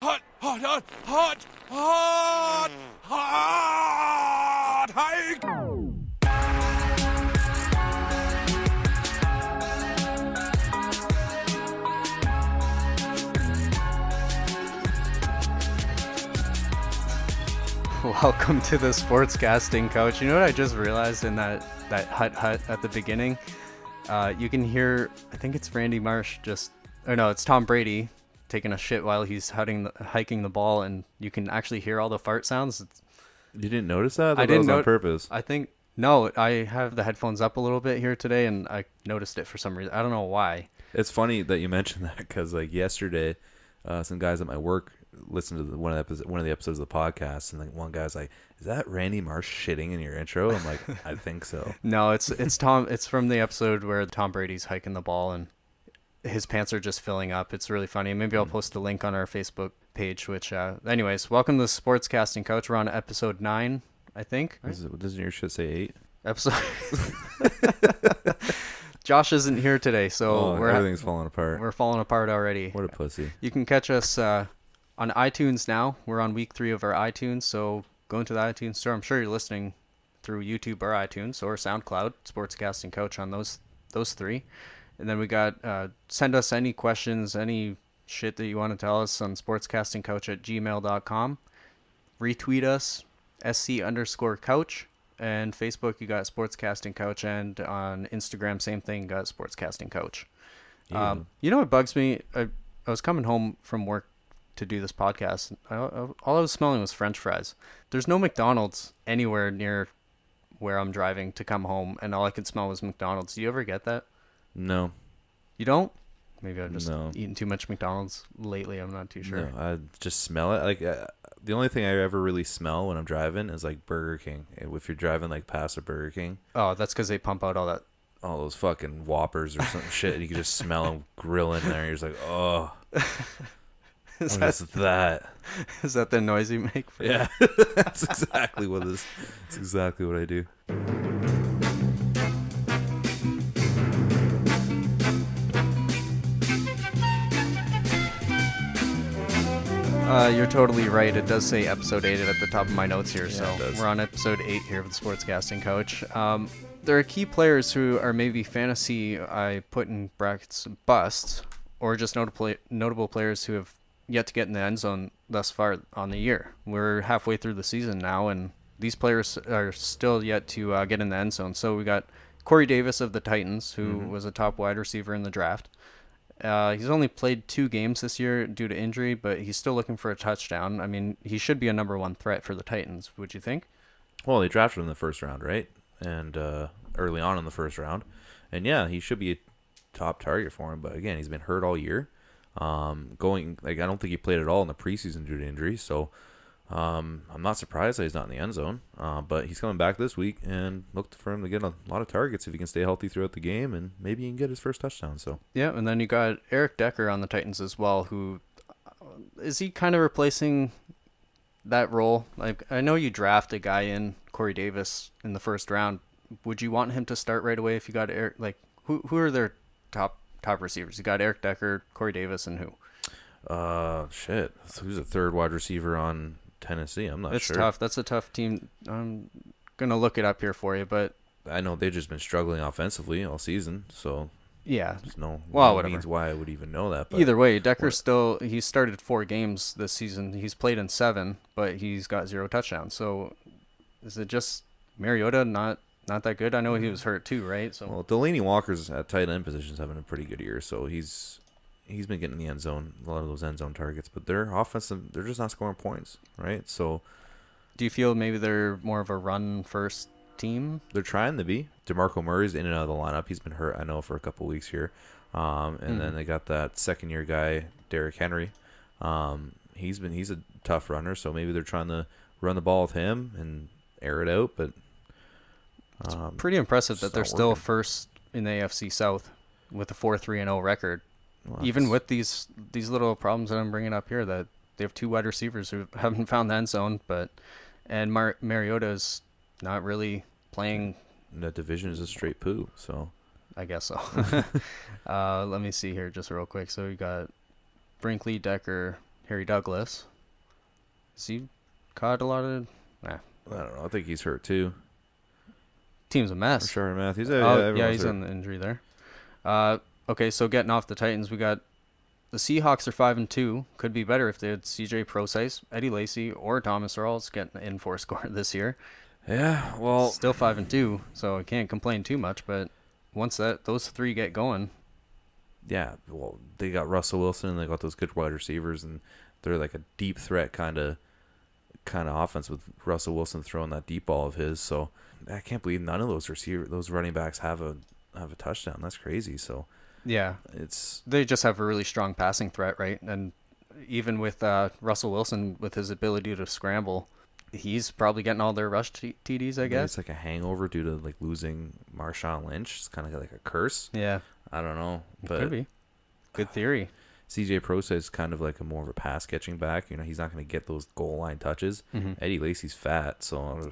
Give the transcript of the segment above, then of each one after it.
hot, hot, hot, hot, hot, hot, hike. Welcome to the Sportscasting, Coach. You know what I just realized in that hut at the beginning? You can hear, I think it's Randy Marsh it's Tom Brady taking a shit while he's hiking the ball, and you can actually hear all the fart sounds. You didn't notice that? I didn't that was on purpose. No, I have the headphones up a little bit here today, and I noticed it for some reason. I don't know why. It's funny that you mentioned that because like yesterday, some guys at my work listened to one of the episodes of the podcast, and like one guy's like, "Is that Randy Marsh shitting in your intro?" I'm like, "I think so." No, it's Tom. It's from the episode where Tom Brady's hiking the ball and his pants are just filling up. It's really funny. Maybe I'll post a link on our Facebook page. Which, anyways, welcome to the Sportscasting, Coach. We're on episode 9, I think. Right? Doesn't your shit say 8? Episode. Josh isn't here today, so everything's falling apart. We're falling apart already. What a pussy. You can catch us on iTunes now. We're on week 3 of our iTunes, so go into the iTunes store. I'm sure you're listening through YouTube or iTunes or SoundCloud, Sportscasting Coach on those 3. And then we got send us any questions, any shit that you want to tell us on sportscastingcoach@gmail.com. Retweet us, SC_coach. And Facebook, you got Sportscasting Coach. And on Instagram, same thing, got Sportscasting Coach. Yeah. You know what bugs me? I was coming home from work to do this podcast. All I was smelling was French fries. There's no McDonald's anywhere near where I'm driving to come home, and all I could smell was McDonald's. Do you ever get that? No. You don't? Maybe I've just eaten too much McDonald's lately. I'm not too sure. No, I just smell it. Like the only thing I ever really smell when I'm driving is like Burger King. If you're driving like past a Burger King. Oh, that's because they pump out all those fucking Whoppers or some shit, and you can just smell them grilling there. You're just like, oh. Is that the noise you make? Yeah, that's exactly what it is. That's exactly what I do. You're totally right. It does say episode 8 at the top of my notes here. Yeah, so we're on episode 8 here with the Sportscasting Coach. There are key players who are maybe fantasy, I put in brackets, busts, or just notable players who have yet to get in the end zone thus far on the year. We're halfway through the season now, and these players are still yet to get in the end zone. So we got Corey Davis of the Titans, who was a top wide receiver in the draft. He's only played 2 games this year due to injury, but he's still looking for a touchdown. I mean, he should be a number 1 threat for the Titans, would you think? Well, they drafted him in the first round, right? And early on in the first round. And yeah, he should be a top target for him, but again, he's been hurt all year. I don't think he played at all in the preseason due to injury, so I'm not surprised that he's not in the end zone. But he's coming back this week, and look for him to get a lot of targets if he can stay healthy throughout the game, and maybe he can get his first touchdown. So yeah, and then you got Eric Decker on the Titans as well. Who is he kind of replacing that role? Like, I know you draft a guy in Corey Davis in the first round. Would you want him to start right away if you got Eric? Like, who are their top receivers? You got Eric Decker, Corey Davis, and who? Shit. Who's a third wide receiver on Tennessee? I'm not sure. It's tough. That's a tough team. I'm gonna look it up here for you, but I know they've just been struggling offensively all season, so yeah, there's no whatever means why I would even know that. But either way, Decker he started 4 games this season. He's played in 7, but he's got 0 touchdowns. So is it just Mariota not that good? I know he was hurt too, right? So well, Delaney Walker's at tight end positions having a pretty good year, so he's been getting in the end zone, a lot of those end zone targets, but their offensive, they're just not scoring points, right? So do you feel maybe they're more of a run first team? They're trying to be. DeMarco Murray's in and out of the lineup. He's been hurt, I know, for a couple weeks here. Then they got that second year guy, Derrick Henry. He's a tough runner, so maybe they're trying to run the ball with him and air it out, but it's pretty impressive that they're still first in the AFC South with a 4-3-0 record. Well, even with these little problems that I'm bringing up here, that they have 2 wide receivers who haven't found the end zone, and Mariota's not really playing. That division is a straight poo, so I guess so. Let me see here just real quick. So we got Brinkley, Decker, Harry Douglas. Has he caught a lot of... Nah. I don't know. I think he's hurt too. Team's a mess. Rashard Matthews. He's on the injury there. Okay, so getting off the Titans, we got the Seahawks are 5-2. Could be better if they had CJ Prosise, Eddie Lacy, or Thomas Rawls getting in for a score this year. Yeah, well, still 5-2, so I can't complain too much. But once those three get going, yeah, well, they got Russell Wilson and they got those good wide receivers, and they're like a deep threat kind of offense with Russell Wilson throwing that deep ball of his. So I can't believe none of those running backs have a touchdown. That's crazy. So yeah, they just have a really strong passing threat, right? And even with Russell Wilson with his ability to scramble, he's probably getting all their rush TDs, I guess. It's like a hangover due to like losing Marshawn Lynch. It's kind of like a curse. Yeah, I don't know, but could be. Good theory. CJ Prosise is kind of like a more of a pass catching back. You know, he's not going to get those goal line touches. Mm-hmm. Eddie Lacy's fat, so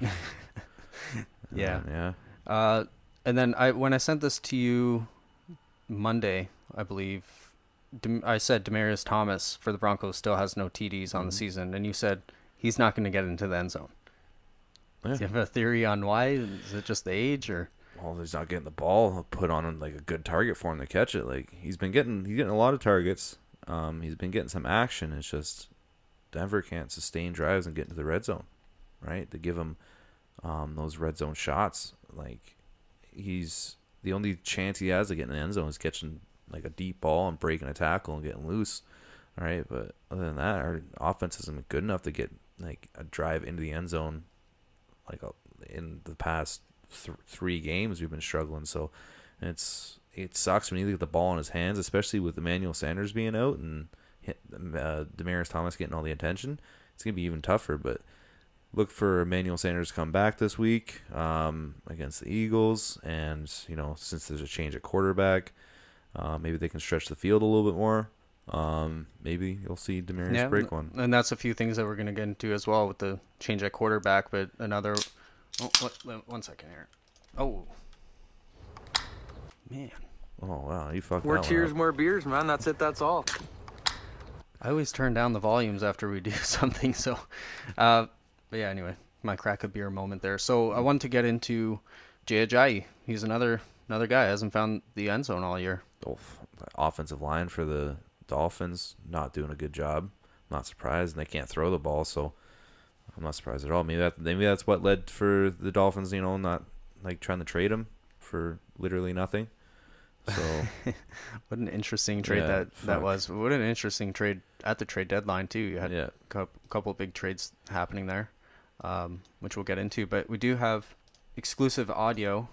yeah. And then when I sent this to you Monday, I believe, I said Demaryius Thomas for the Broncos still has no TDs on the season, and you said he's not going to get into the end zone. Yeah. Do you have a theory on why? Is it just the age, or? Well, he's not getting the ball put on like a good target for him to catch it. Like he's getting a lot of targets. He's been getting some action. It's just Denver can't sustain drives and get into the red zone, right? To give him those red zone shots. Like the only chance he has to get in the end zone is catching like a deep ball and breaking a tackle and getting loose. All right, but other than that, our offense isn't good enough to get like a drive into the end zone. Like in the past 3 games, we've been struggling. So it sucks when you get the ball in his hands, especially with Emmanuel Sanders being out and Demaryius Thomas getting all the attention. It's gonna be even tougher. But look for Emmanuel Sanders to come back this week against the Eagles, and since there's a change at quarterback, maybe they can stretch the field a little bit more. Maybe you'll see Demaryius break one. And that's a few things that we're going to get into as well with the change at quarterback. But another... one second here. Oh. Man. Oh, wow. You fucked More that cheers, one up. more beers, man. That's it. That's all. I always turn down the volumes after we do something. So, but yeah, anyway, my crack a beer moment there. So I wanted to get into Ajayi. He's another guy. Hasn't found the end zone all year. The offensive line for the Dolphins not doing a good job. I'm not surprised, and they can't throw the ball, so I'm not surprised at all. Maybe that's what led for the Dolphins, not like trying to trade him for literally nothing. So what an interesting trade that was. What an interesting trade at the trade deadline too. You had a couple big trades happening there, which we'll get into. But we do have exclusive audio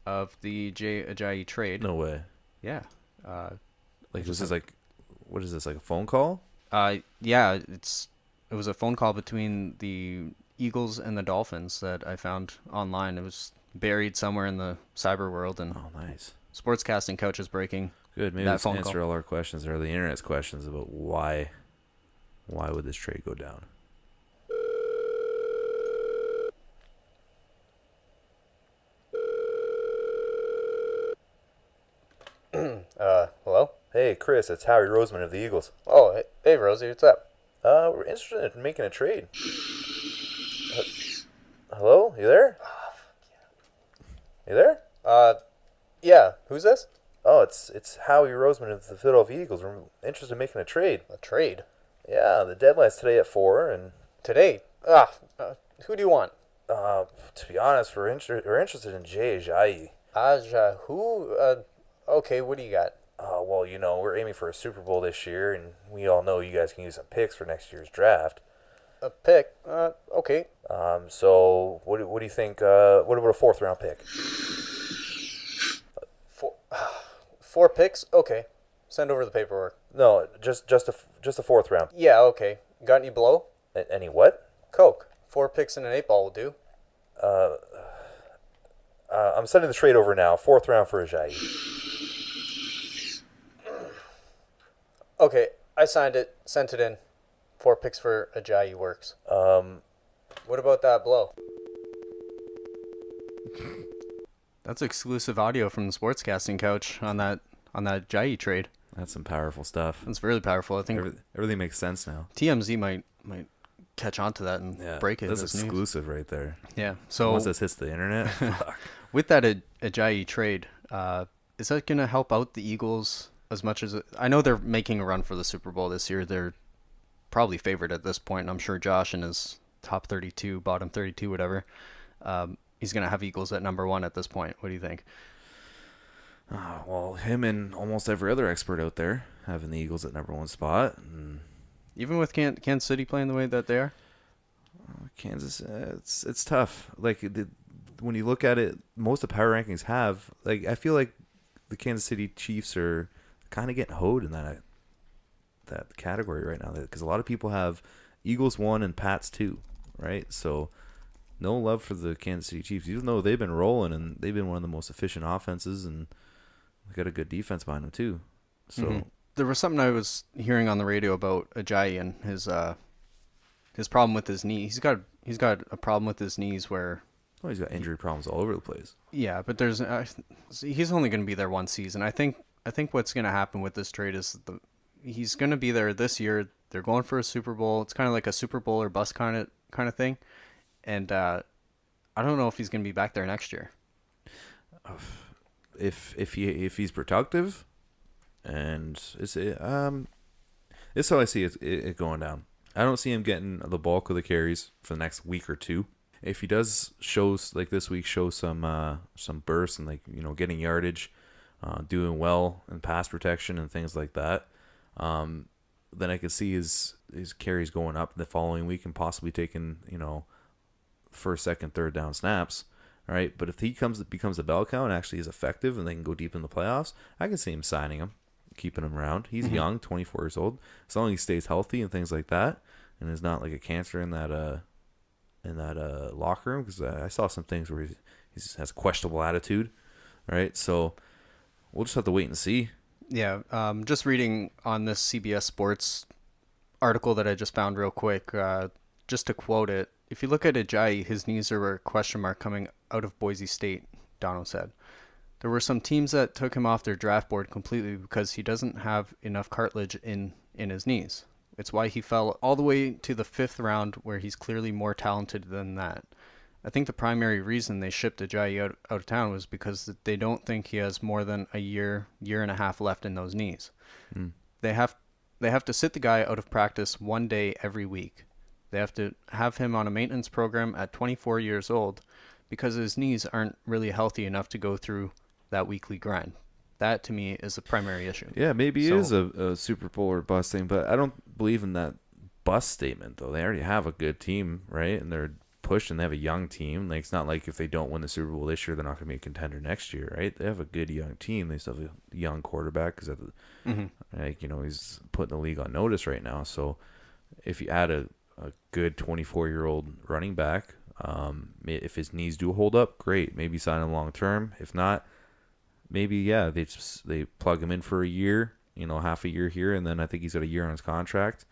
of the Ajayi trade. No way. Yeah. Like this is like, what is this, like a phone call? Yeah, it was a phone call between the Eagles and the Dolphins that I found online. It was buried somewhere in the cyber world, and oh, nice. Sportscasting coach is breaking. Good. Maybe let's answer all our questions, or the internet's questions about why would this trade go down. Hello? Hey, Chris, it's Howie Roseman of the Eagles. Oh, hey, Rosie, what's up? We're interested in making a trade. Hello? You there? You there? Yeah, who's this? Oh, it's Howie Roseman of the Philadelphia Eagles. We're interested in making a trade. A trade? Yeah, the deadline's today at 4, and... Today? Who do you want? To be honest, we're interested in Ajayi. Who? Okay, what do you got? Well, we're aiming for a Super Bowl this year, and we all know you guys can use some picks for next year's draft. A pick? Okay. So what do you think? What about a 4th round pick? 4 picks? Okay. Send over the paperwork. No, just a 4th round. Yeah, okay. Got any blow? Any what? Coke. 4 picks and an 8 ball will do. I'm sending the trade over now. 4th round for Ajayi. Okay, I signed it, sent it in. 4 picks for Ajayi works. What about that blow? That's exclusive audio from the Sportscasting coach on that Ajayi trade. That's some powerful stuff. It's really powerful. I think Everything makes sense now. TMZ might catch on to that and break it. That's as exclusive right there. Yeah. So once this hits the internet, fuck. With that Ajayi trade, is that going to help out the Eagles as much as I know they're making a run for the Super Bowl this year? They're probably favored at this point, and I'm sure Josh in his top 32, bottom 32, whatever, he's going to have Eagles at number 1 at this point. What do you think? Well, him and almost every other expert out there having the Eagles at number 1 spot. And even with Kansas City playing the way that they are? Kansas, it's tough. Like, when you look at it, most of the power rankings have, like, I feel like the Kansas City Chiefs are kind of getting hoed in that category right now, because a lot of people have Eagles 1 and Pats 2, right? So no love for the Kansas City Chiefs, even though they've been rolling and they've been one of the most efficient offenses, and they got a good defense behind them too. So there was something I was hearing on the radio about Ajayi and his problem with his knee. He's got a problem with his knees where he's got injury problems all over the place. Yeah, but there's he's only going to be there one season. I think what's going to happen with this trade is he's going to be there this year. They're going for a Super Bowl. It's kind of like a Super Bowl or bust kind of thing. And I don't know if he's going to be back there next year. If he's productive, and it's how I see it going down. I don't see him getting the bulk of the carries for the next week or two. If he does shows like this week, show some bursts and, like, getting yardage, doing well in pass protection and things like that, then I could see his carries going up the following week and possibly taking first, second, third down snaps. All right, but if he becomes a bell cow and actually is effective and they can go deep in the playoffs, I can see him signing him, keeping him around. He's young, 24 years old. As long as he stays healthy and things like that, and is not like a cancer in that locker room, because I saw some things where he has a questionable attitude. All right, so we'll just have to wait and see. Yeah, just reading on this CBS Sports article that I just found real quick, just to quote it, if you look at Ajayi, his knees are a question mark coming out of Boise State, Dono said. There were some teams that took him off their draft board completely because he doesn't have enough cartilage in his knees. It's why he fell all the way to the 5th round, where he's clearly more talented than that. I think the primary reason they shipped Ajayi out of town was because they don't think he has more than a year and a half left in those knees. They have to sit the guy out of practice one day every week. They have to have him on a maintenance program at 24 years old because his knees aren't really healthy enough to go through that weekly grind. That, to me, is the primary issue. Yeah, maybe it is a Super Bowl or bust thing, but I don't believe in that bust statement, though. They already have a good team, right? And they're pushed, and they have a young team. Like, it's not like if they don't win the Super Bowl this year, they're not going to be a contender next year, right? They have a good young team. They still have a young quarterback because, he's putting the league on notice right now. So if you add a good 24-year-old running back, if his knees do hold up, great. Maybe sign him long term. If not, maybe they plug him in for a year, half a year here, and then I think he's got a year on his contract.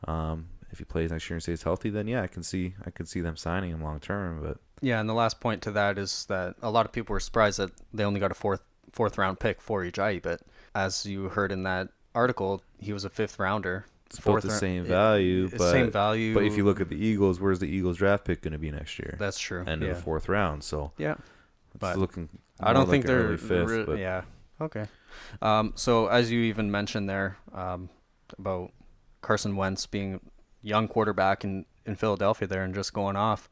If he plays next year and stays healthy, then I can see them signing him long term. But yeah, and the last point to that is that a lot of people were surprised that they only got a fourth round pick for Ajayi, but as you heard in that article, he was a 5th rounder. It's both the same value, but same value. But if you look at the Eagles, where's the Eagles draft pick going to be next year? That's true. End of the 4th round. So yeah, but looking. I don't think they're early 5th. But yeah. Okay. So as you even mentioned there, about Carson Wentz being a young quarterback in Philadelphia there and just going off.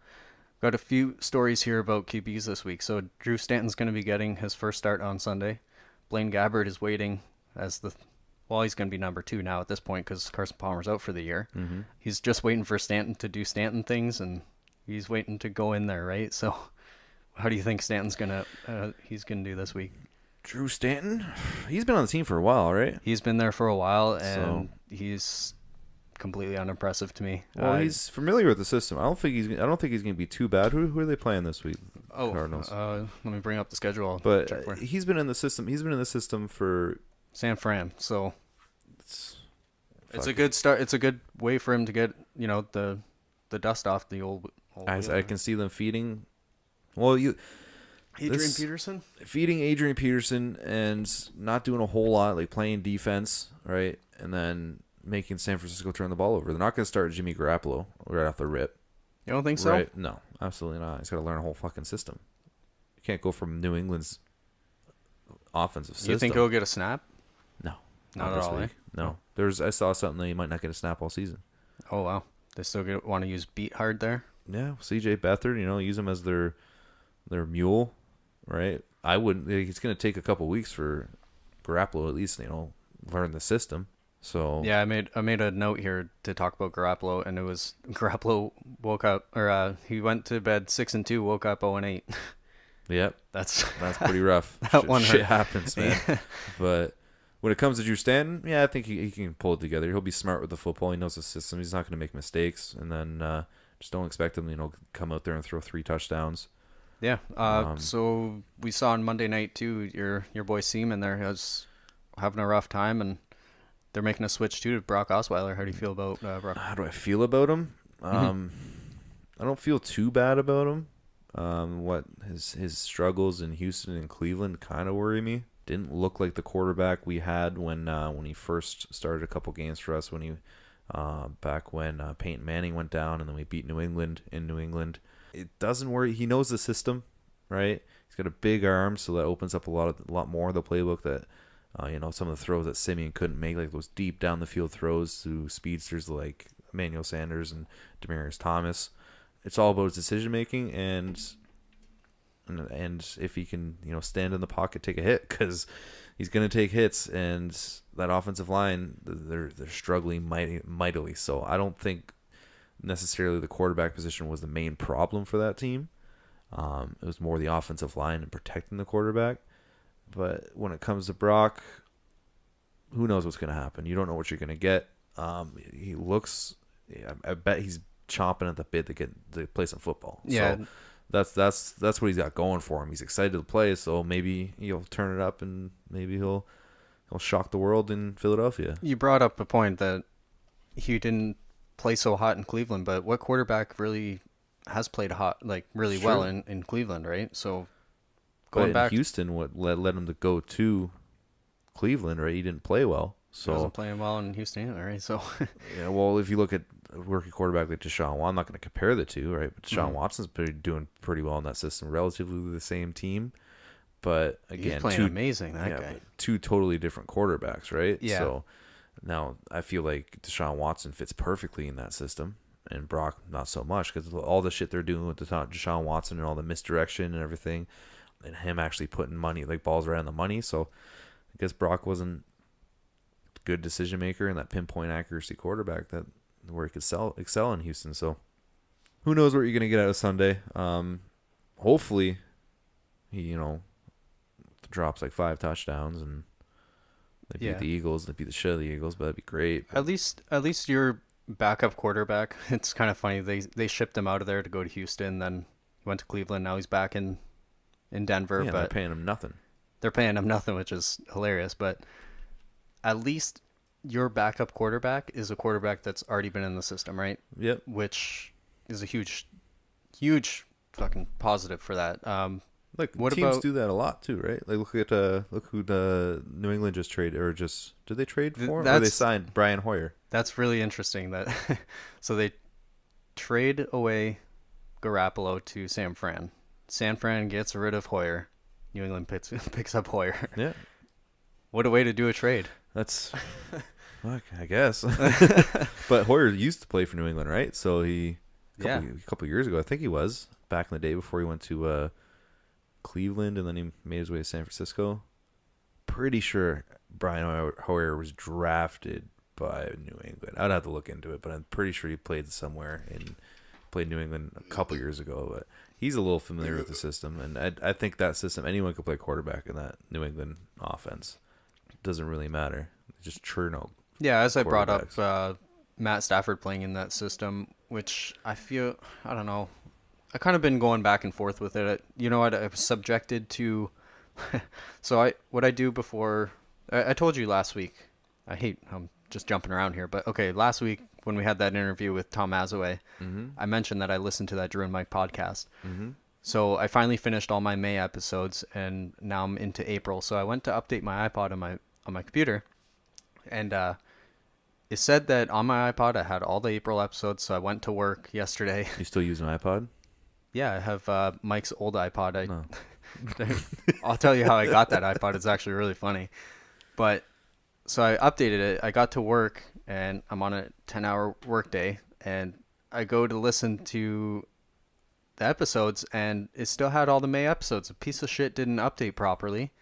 Got a few stories here about QBs this week. So Drew Stanton's going to be getting his first start on Sunday. Blaine Gabbert is waiting as he's going to be number 2 now at this point because Carson Palmer's out for the year. Mm-hmm. He's just waiting for Stanton to do Stanton things, and he's waiting to go in there, right? So how do you think Stanton's going to do this week? Drew Stanton? He's been on the team for a while, right? He's been there for a while, and he's completely unimpressive to me. Well, he's familiar with the system. I don't think he's going to be too bad. Who are they playing this week? Cardinals. Let me bring up the schedule. But he's been in the system. He's been in the system for San Fran, so it's a good start. It's a good way for him to get the dust off the old I can see them feeding. Well, Adrian Peterson? Feeding Adrian Peterson and not doing a whole lot, like playing defense, right? And then making San Francisco turn the ball over. They're not going to start Jimmy Garoppolo right off the rip. You don't think so? Right? No, absolutely not. He's got to learn a whole fucking system. You can't go from New England's offensive system. You think he'll get a snap? No. Not at all, eh? No. I saw something that he might not get a snap all season. Oh, wow. They still want to use Beat Hard there? Yeah, CJ Beathard, use him as their mule, right? I wouldn't. It's going to take a couple weeks for Garoppolo at least, learn the system. So yeah, I made a note here to talk about Garoppolo, and it was Garoppolo woke up, or he went to bed 6-2, woke up 0-8. Yep, that's pretty rough. Shit happens, man. Yeah. But when it comes to Drew Stanton, yeah, I think he can pull it together. He'll be smart with the football. He knows the system. He's not going to make mistakes, and then just don't expect him, come out there and throw 3 touchdowns. Yeah. So we saw on Monday night too. Your boy Seaman there was having a rough time, and they're making a switch too to Brock Osweiler. How do you feel about Brock? How do I feel about him? I don't feel too bad about him. What his struggles in Houston and Cleveland kind of worry me. Didn't look like the quarterback we had when he first started a couple games for us. When he back when Peyton Manning went down, and then we beat New England in New England. It doesn't worry. He knows the system, right? He's got a big arm, so that opens up a lot more of the playbook that. Some of the throws that Simeon couldn't make, like those deep down the field throws to speedsters like Emmanuel Sanders and Demaryius Thomas. It's all about his decision making and if he can, stand in the pocket, take a hit, because he's going to take hits, and that offensive line, they're struggling mightily. So I don't think necessarily the quarterback position was the main problem for that team. It was more the offensive line and protecting the quarterback. But when it comes to Brock, who knows what's going to happen? You don't know what you're going to get. He looks, I bet he's chomping at the bit to play some football. Yeah. So that's what he's got going for him. He's excited to play, so maybe he'll turn it up and maybe he'll shock the world in Philadelphia. You brought up a point that he didn't play so hot in Cleveland, but what quarterback really has played hot, like really well in Cleveland, right? So going back, Houston, what led him to go to Cleveland, right? He didn't play well, so he wasn't playing well in Houston either, right? So yeah, well, if you look at a rookie quarterback like Deshaun Watson, I'm not going to compare the two, right? But Deshaun Watson's doing pretty well in that system, relatively the same team, but again, he's playing amazing. That guy, 2 totally different quarterbacks, right? Yeah. So now I feel like Deshaun Watson fits perfectly in that system, and Brock not so much, because all the shit they're doing with Deshaun Watson and all the misdirection and everything. And him actually putting money, like balls around the money. So I guess Brock wasn't a good decision maker and that pinpoint accuracy quarterback that where he could excel in Houston. So who knows what you're gonna get out of Sunday? Hopefully he drops like 5 touchdowns and they beat the Eagles. They beat the shit out of the Eagles, but that'd be great. At least your backup quarterback. It's kind of funny. They shipped him out of there to go to Houston, then he went to Cleveland. Now he's back in Denver, yeah, but they're paying him nothing. They're paying him nothing, which is hilarious. But at least your backup quarterback is a quarterback that's already been in the system, right? Yep. Which is a huge fucking positive for that. Like what teams about, do that a lot too, right? Like look who the New England just traded, or just did they trade for? Or they signed Brian Hoyer. That's really interesting. That so they trade away Garoppolo to San Fran. San Fran gets rid of Hoyer. New England picks up Hoyer. Yeah. What a way to do a trade. That's, fuck, I guess. But Hoyer used to play for New England, right? So a couple years ago, I think he was, back in the day before he went to Cleveland, and then he made his way to San Francisco. Pretty sure Brian Hoyer was drafted by New England. I'd have to look into it, but I'm pretty sure he played somewhere played New England a couple years ago. But he's a little familiar with the system, and I think that system, anyone could play quarterback in that New England offense. It doesn't really matter. Just churn out. Yeah, as I brought up, Matt Stafford playing in that system, which I feel, I don't know, I kind of been going back and forth with it. You know what? I was subjected to. So what I do before, I told you last week. I'm just jumping around here, but okay, last week when we had that interview with Tom Azaway, I mentioned that I listened to that Drew and Mike podcast. So I finally finished all my May episodes, and now I'm into April. So I went to update my iPod on my computer, and it said that on my iPod I had all the April episodes. So I went to work yesterday. You still use an iPod? Yeah, I have Mike's old iPod. No. I'll tell you how I got that iPod. It's actually really funny. But so I updated it. I got to work, and I'm on a 10-hour workday, and I go to listen to the episodes, and it still had all the May episodes. A piece of shit didn't update properly.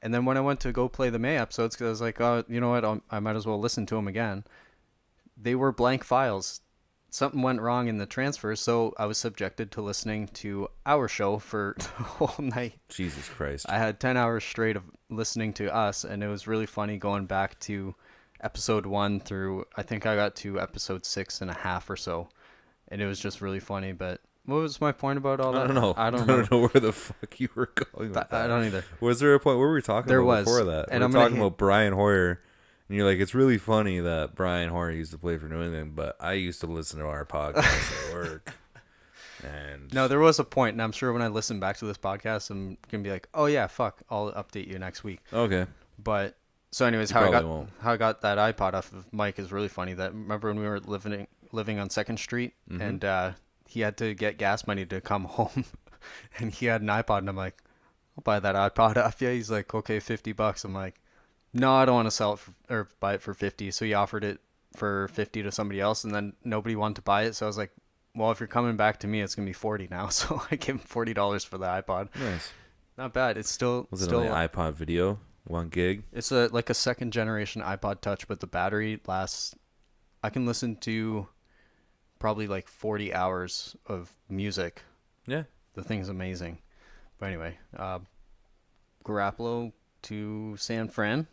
And then when I went to go play the May episodes, because I was like, oh, you know what? I might as well listen to them again. They were blank files. Something went wrong in the transfer, so I was subjected to listening to our show for the whole night. Jesus Christ. I had 10 hours straight of listening to us, and it was really funny going back to episode 1 through, I think I got to episode 6.5 or so, and it was just really funny. But what was my point about all that? I don't know. I don't know where the fuck you were going with that. I don't either. Was there a point where we were talking There about was. before that? And we I'm were gonna talking about Brian Hoyer, and you're like, it's really funny that Brian Hoyer used to play for New England, but I used to listen to our podcast at work. And No, there was a point, and I'm sure when I listen back to this podcast, I'm going to be like, oh yeah, fuck, I'll update you next week. Okay. But so anyways, You how probably won't. I got that iPod off of Mike is really funny. That remember when we were living on 2nd Street, Mm-hmm. and he had to get gas money to come home, and he had an iPod, and I'm like, I'll buy that iPod off you. He's like, okay, $50. I'm like, no, I don't want to sell it or buy it for 50. So he offered it for 50 to somebody else, and then nobody wanted to buy it. So I was like, well, if you're coming back to me, it's gonna be 40 now. So I gave him $40 for the iPod. Nice. Not bad. It's still Was it on the iPod video? 1 gig? It's like a 2nd generation iPod Touch, but the battery lasts. I can listen to probably like 40 hours of music. Yeah. The thing's amazing. But anyway, Garoppolo to San Fran.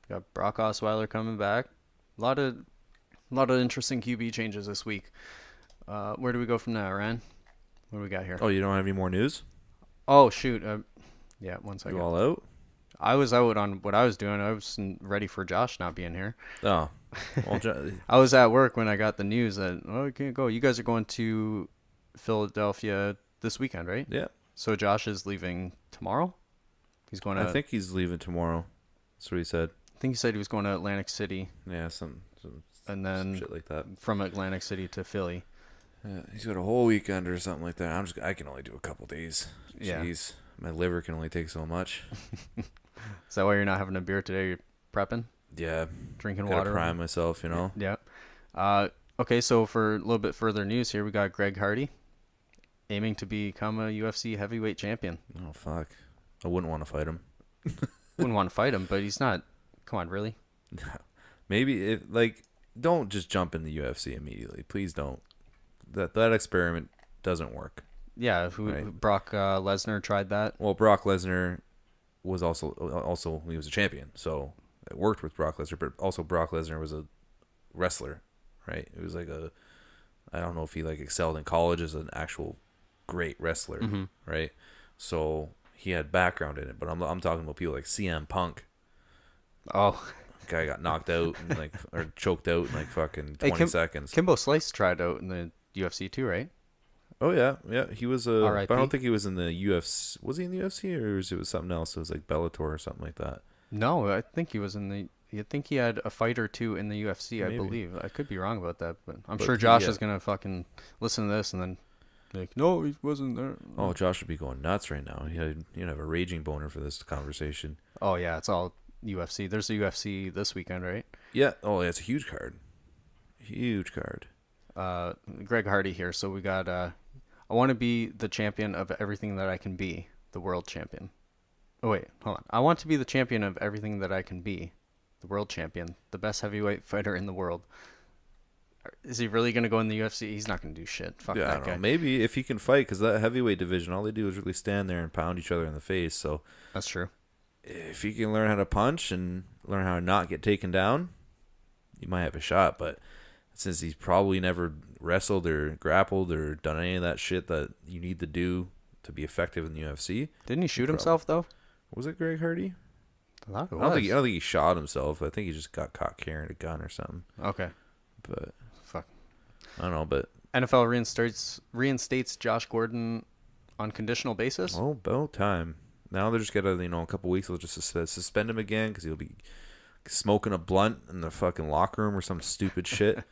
Got Brock Osweiler coming back. A lot of interesting QB changes this week. Where do we go from now, Ryan? What do we got here? Oh, you don't have any more news? Oh shoot. Yeah, 1 second. You all out? I was out on what I was doing. I was ready for Josh not being here. Oh. Well, I was at work when I got the news that, oh, you can't go. You guys are going to Philadelphia this weekend, right? yeah. So Josh is leaving tomorrow? He's going to... I think he's leaving tomorrow. That's what he said. I think he said he was going to Atlantic City. Yeah, some And then shit like that. from Atlantic City to Philly. Yeah, he's got a whole weekend or something like that. I can only do a couple days. Yeah. Jeez, my liver can only take so much. Is that why you're not having a beer today? You're prepping? Yeah, Drinking gotta water? prime myself, you know. Yeah. Okay, so for a little bit further news here, we got Greg Hardy aiming to become a UFC heavyweight champion. Oh fuck, I wouldn't want to fight him. Wouldn't want to fight him, but he's not. Come on, really? Maybe don't just jump in the UFC immediately. Please don't. That experiment doesn't work. Yeah, Right. Brock Lesnar tried that. Well, Brock Lesnar was also he was a champion, so it worked with Brock Lesnar. But also Brock Lesnar was a wrestler, right? It was like I don't know if he excelled in college as an actual great wrestler, right? So he had background in it. But I'm talking about people like CM Punk. Oh, Guy got knocked out and or choked out in fucking 20 seconds. Kimbo Slice tried out in the UFC too, right? Oh yeah, he was but I R.I.P. don't think he was in the UFC. Was he in the UFC or was it something else? It was like Bellator or something like that. No, I think he was in the. I think he had a fight or two in the UFC. Maybe. I believe. I could be wrong about that, but I'm But sure he, Josh is gonna fucking listen to this and then be like, no, he wasn't there. Oh, Josh would be going nuts right now. You'd have a raging boner for this conversation. Oh yeah, it's all UFC. There's a UFC this weekend, right? Yeah. Oh, yeah, it's a huge card. Huge card. Greg Hardy here. So we got. I want to be the champion of everything that I can be, the world champion. Oh wait, hold on. I want to be the champion of everything that I can be, the world champion, the best heavyweight fighter in the world. Is he really gonna go in the UFC? He's not gonna do shit. Fuck Yeah, I that don't guy. know. Maybe if he can fight, because that heavyweight division, all they do is really stand there and pound each other in the face. So That's true. if he can learn how to punch and learn how to not get taken down, he might have a shot. But since he's probably never wrestled or grappled or done any of that shit that you need to do to be effective in the UFC. Didn't he shoot himself though? Was it Greg Hardy? I thought it I don't was. think he shot himself. I think he just got caught carrying a gun or something. Okay. But Fuck. I don't know. But NFL reinstates Josh Gordon on conditional basis. Oh, about time. Now they're just gonna, a couple weeks they'll just suspend him again because he'll be smoking a blunt in the fucking locker room or some stupid shit.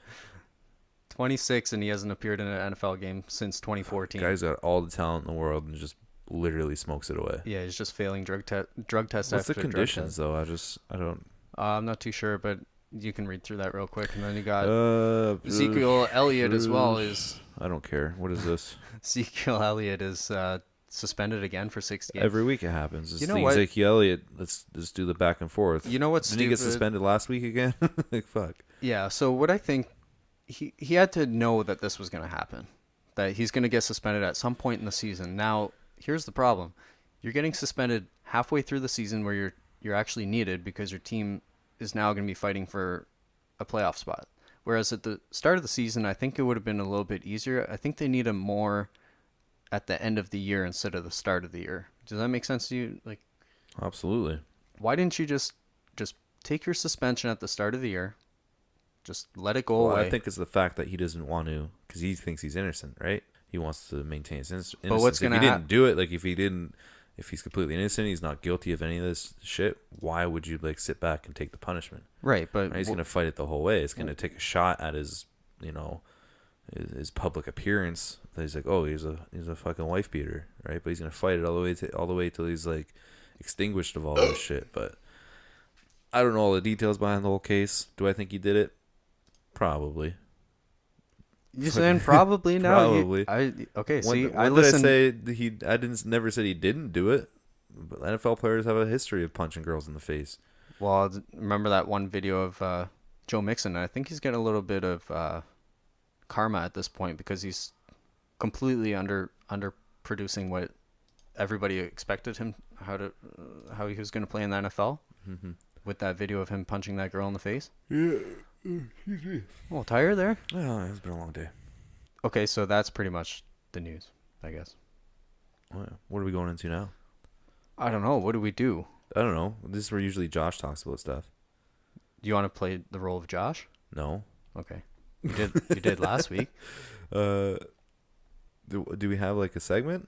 26, and he hasn't appeared in an NFL game since 2014. Guy's got all the talent in the world and just literally smokes it away. Yeah, he's just failing drug test What's after the conditions though? I don't. I'm not too sure, but you can read through that real quick. And then you got Ezekiel Elliott as well. I don't care. What is this? Ezekiel Elliott is suspended again for 6 games. Every week it happens. You know what? Ezekiel Elliott, let's just do the back and forth. You know what's Didn't he get suspended last week again? Like, fuck. Yeah, so what I think, he had to know that this was going to happen, that he's going to get suspended at some point in the season. Now, here's the problem. You're getting suspended halfway through the season where you're actually needed because your team is now going to be fighting for a playoff spot. Whereas at the start of the season, I think it would have been a little bit easier. I think they need him more at the end of the year instead of the start of the year. Does that make sense to you? Like, Absolutely. why didn't you just take your suspension at the start of the year? Just let it go away. I think it's the fact that he doesn't want to, because he thinks he's innocent, right? He wants to maintain his innocence. But what's if gonna he didn't do it, like if he's completely innocent, he's not guilty of any of this shit, why would you sit back and take the punishment? Right, but Right? He's going to fight it the whole way. It's going to take a shot at his, his public appearance. That he's like, oh, he's a fucking wife beater, right? But he's going to fight it all the way till he's extinguished of all this shit. But I don't know all the details behind the whole case. Do I think he did it? Probably. You saying probably now? Probably. I Did listened. I say I didn't never said he didn't do it, but NFL players have a history of punching girls in the face. Well, remember that one video of Joe Mixon? I think he's getting a little bit of karma at this point because he's completely underproducing what everybody expected him how he was going to play in the NFL. Mm-hmm. With that video of him punching that girl in the face. Yeah. Oh, tired there? Oh, it's been a long day. Okay, so that's pretty much the news, I guess. Oh, yeah. What are we going into now? I don't know. What do we do? I don't know. This is where usually Josh talks about stuff. Do you want to play the role of Josh? No. Okay. You did last week. Do we have a segment?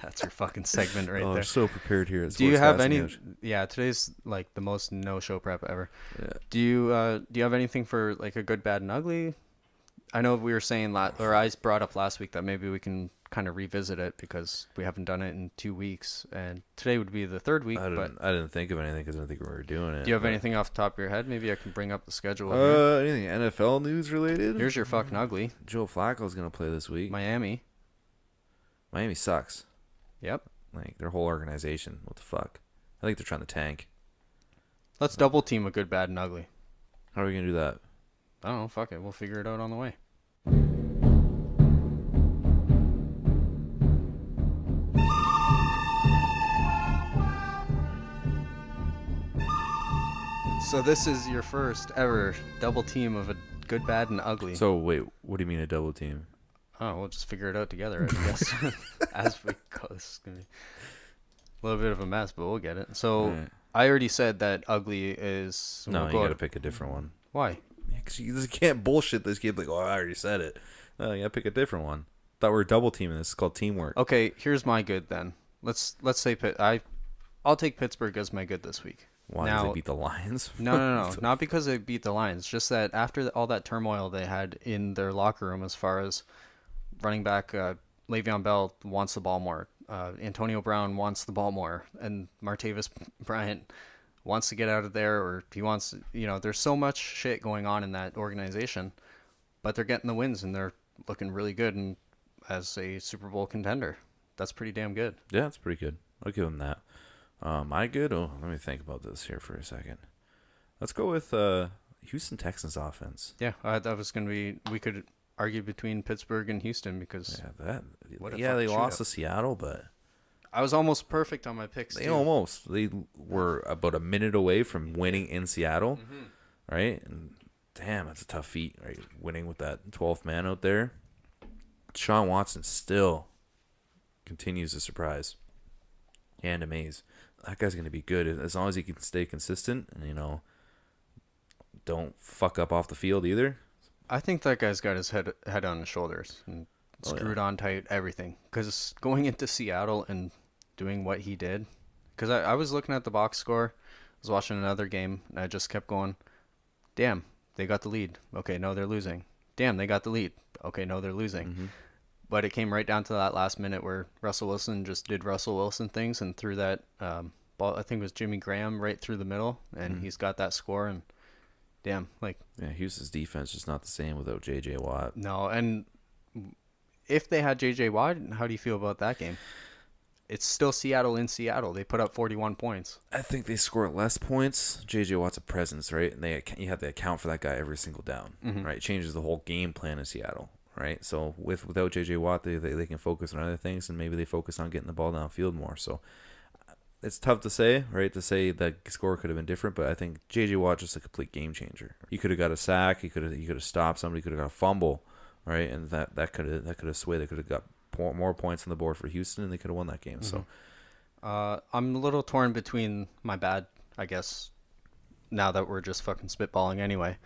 That's your fucking segment right there. I'm so prepared here. Do you have any? Yeah, today's the most no-show prep ever. Yeah. Do you have anything for a good, bad, and ugly? I know we were saying or I brought up last week that maybe we can kind of revisit it because we haven't done it in 2 weeks, and today would be the third week. I didn't think of anything because I didn't think we were doing it. Do you have anything off the top of your head? Maybe I can bring up the schedule. Anything NFL news related? Here's your fucking ugly. Joe Flacco's gonna play this week. Miami sucks. Yep. Their whole organization. What the fuck? I think they're trying to tank. Let's double team a good, bad, and ugly. How are we gonna do that? I don't know. Fuck it. We'll figure it out on the way. So this is your first ever double team of a good, bad, and ugly. So wait, what do you mean a double team? Oh, we'll just figure it out together, I guess. As we go. This is going to be a little bit of a mess, but we'll get it. So Right. I already said that ugly is... No, we'll you go gotta pick a different one. Why? Because you just can't bullshit this game oh, I already said it. No, you gotta pick a different one. Thought we were double teaming this. It's called teamwork. Okay, here's my good then. Let's say I'll take Pittsburgh as my good this week. Why did they beat the Lions? No. Not because they beat the Lions. Just that after all that turmoil they had in their locker room as far as running back Le'Veon Bell wants the ball more. Antonio Brown wants the ball more. And Martavis Bryant wants to get out of there, or he wants, there's so much shit going on in that organization, but they're getting the wins and they're looking really good and as a Super Bowl contender. That's pretty damn good. Yeah, it's pretty good. I'll give them that. My good? Oh, let me think about this here for a second. Let's go with Houston Texans offense. Yeah, that was going to be, we could argue between Pittsburgh and Houston because They lost to Seattle, but I was almost perfect on my picks. They were about a minute away from winning in Seattle, right? And damn, that's a tough feat, right? Winning with that 12th man out there. Deshaun Watson still continues to surprise and amaze. That guy's going to be good as long as he can stay consistent and, don't fuck up off the field either. I think that guy's got his head on his shoulders. And screwed on tight, everything. Because going into Seattle and doing what he did, because I was looking at the box score, I was watching another game, and I just kept going, damn, they got the lead. Okay, no, they're losing. Damn, they got the lead. Okay, no, they're losing. Mm-hmm. But it came right down to that last minute where Russell Wilson just did Russell Wilson things and threw that ball, I think it was Jimmy Graham, right through the middle, and he's got that score, and damn, like... Yeah, Houston's defense is not the same without J.J. Watt. No, and if they had J.J. Watt, how do you feel about that game? It's still Seattle in Seattle. They put up 41 points. I think they score less points. J.J. Watt's a presence, right? And you have to account for that guy every single down, right? It changes the whole game plan in Seattle, right? So without J.J. Watt, they can focus on other things, and maybe they focus on getting the ball downfield more. So it's tough to say, right? To say that score could have been different, but I think J.J. Watt just a complete game changer. He could have got a sack. He could have stopped somebody. Could have got a fumble, right? And that could have swayed. They could have got more points on the board for Houston, and they could have won that game. So I'm a little torn between my bad, I guess, now that we're just fucking spitballing anyway.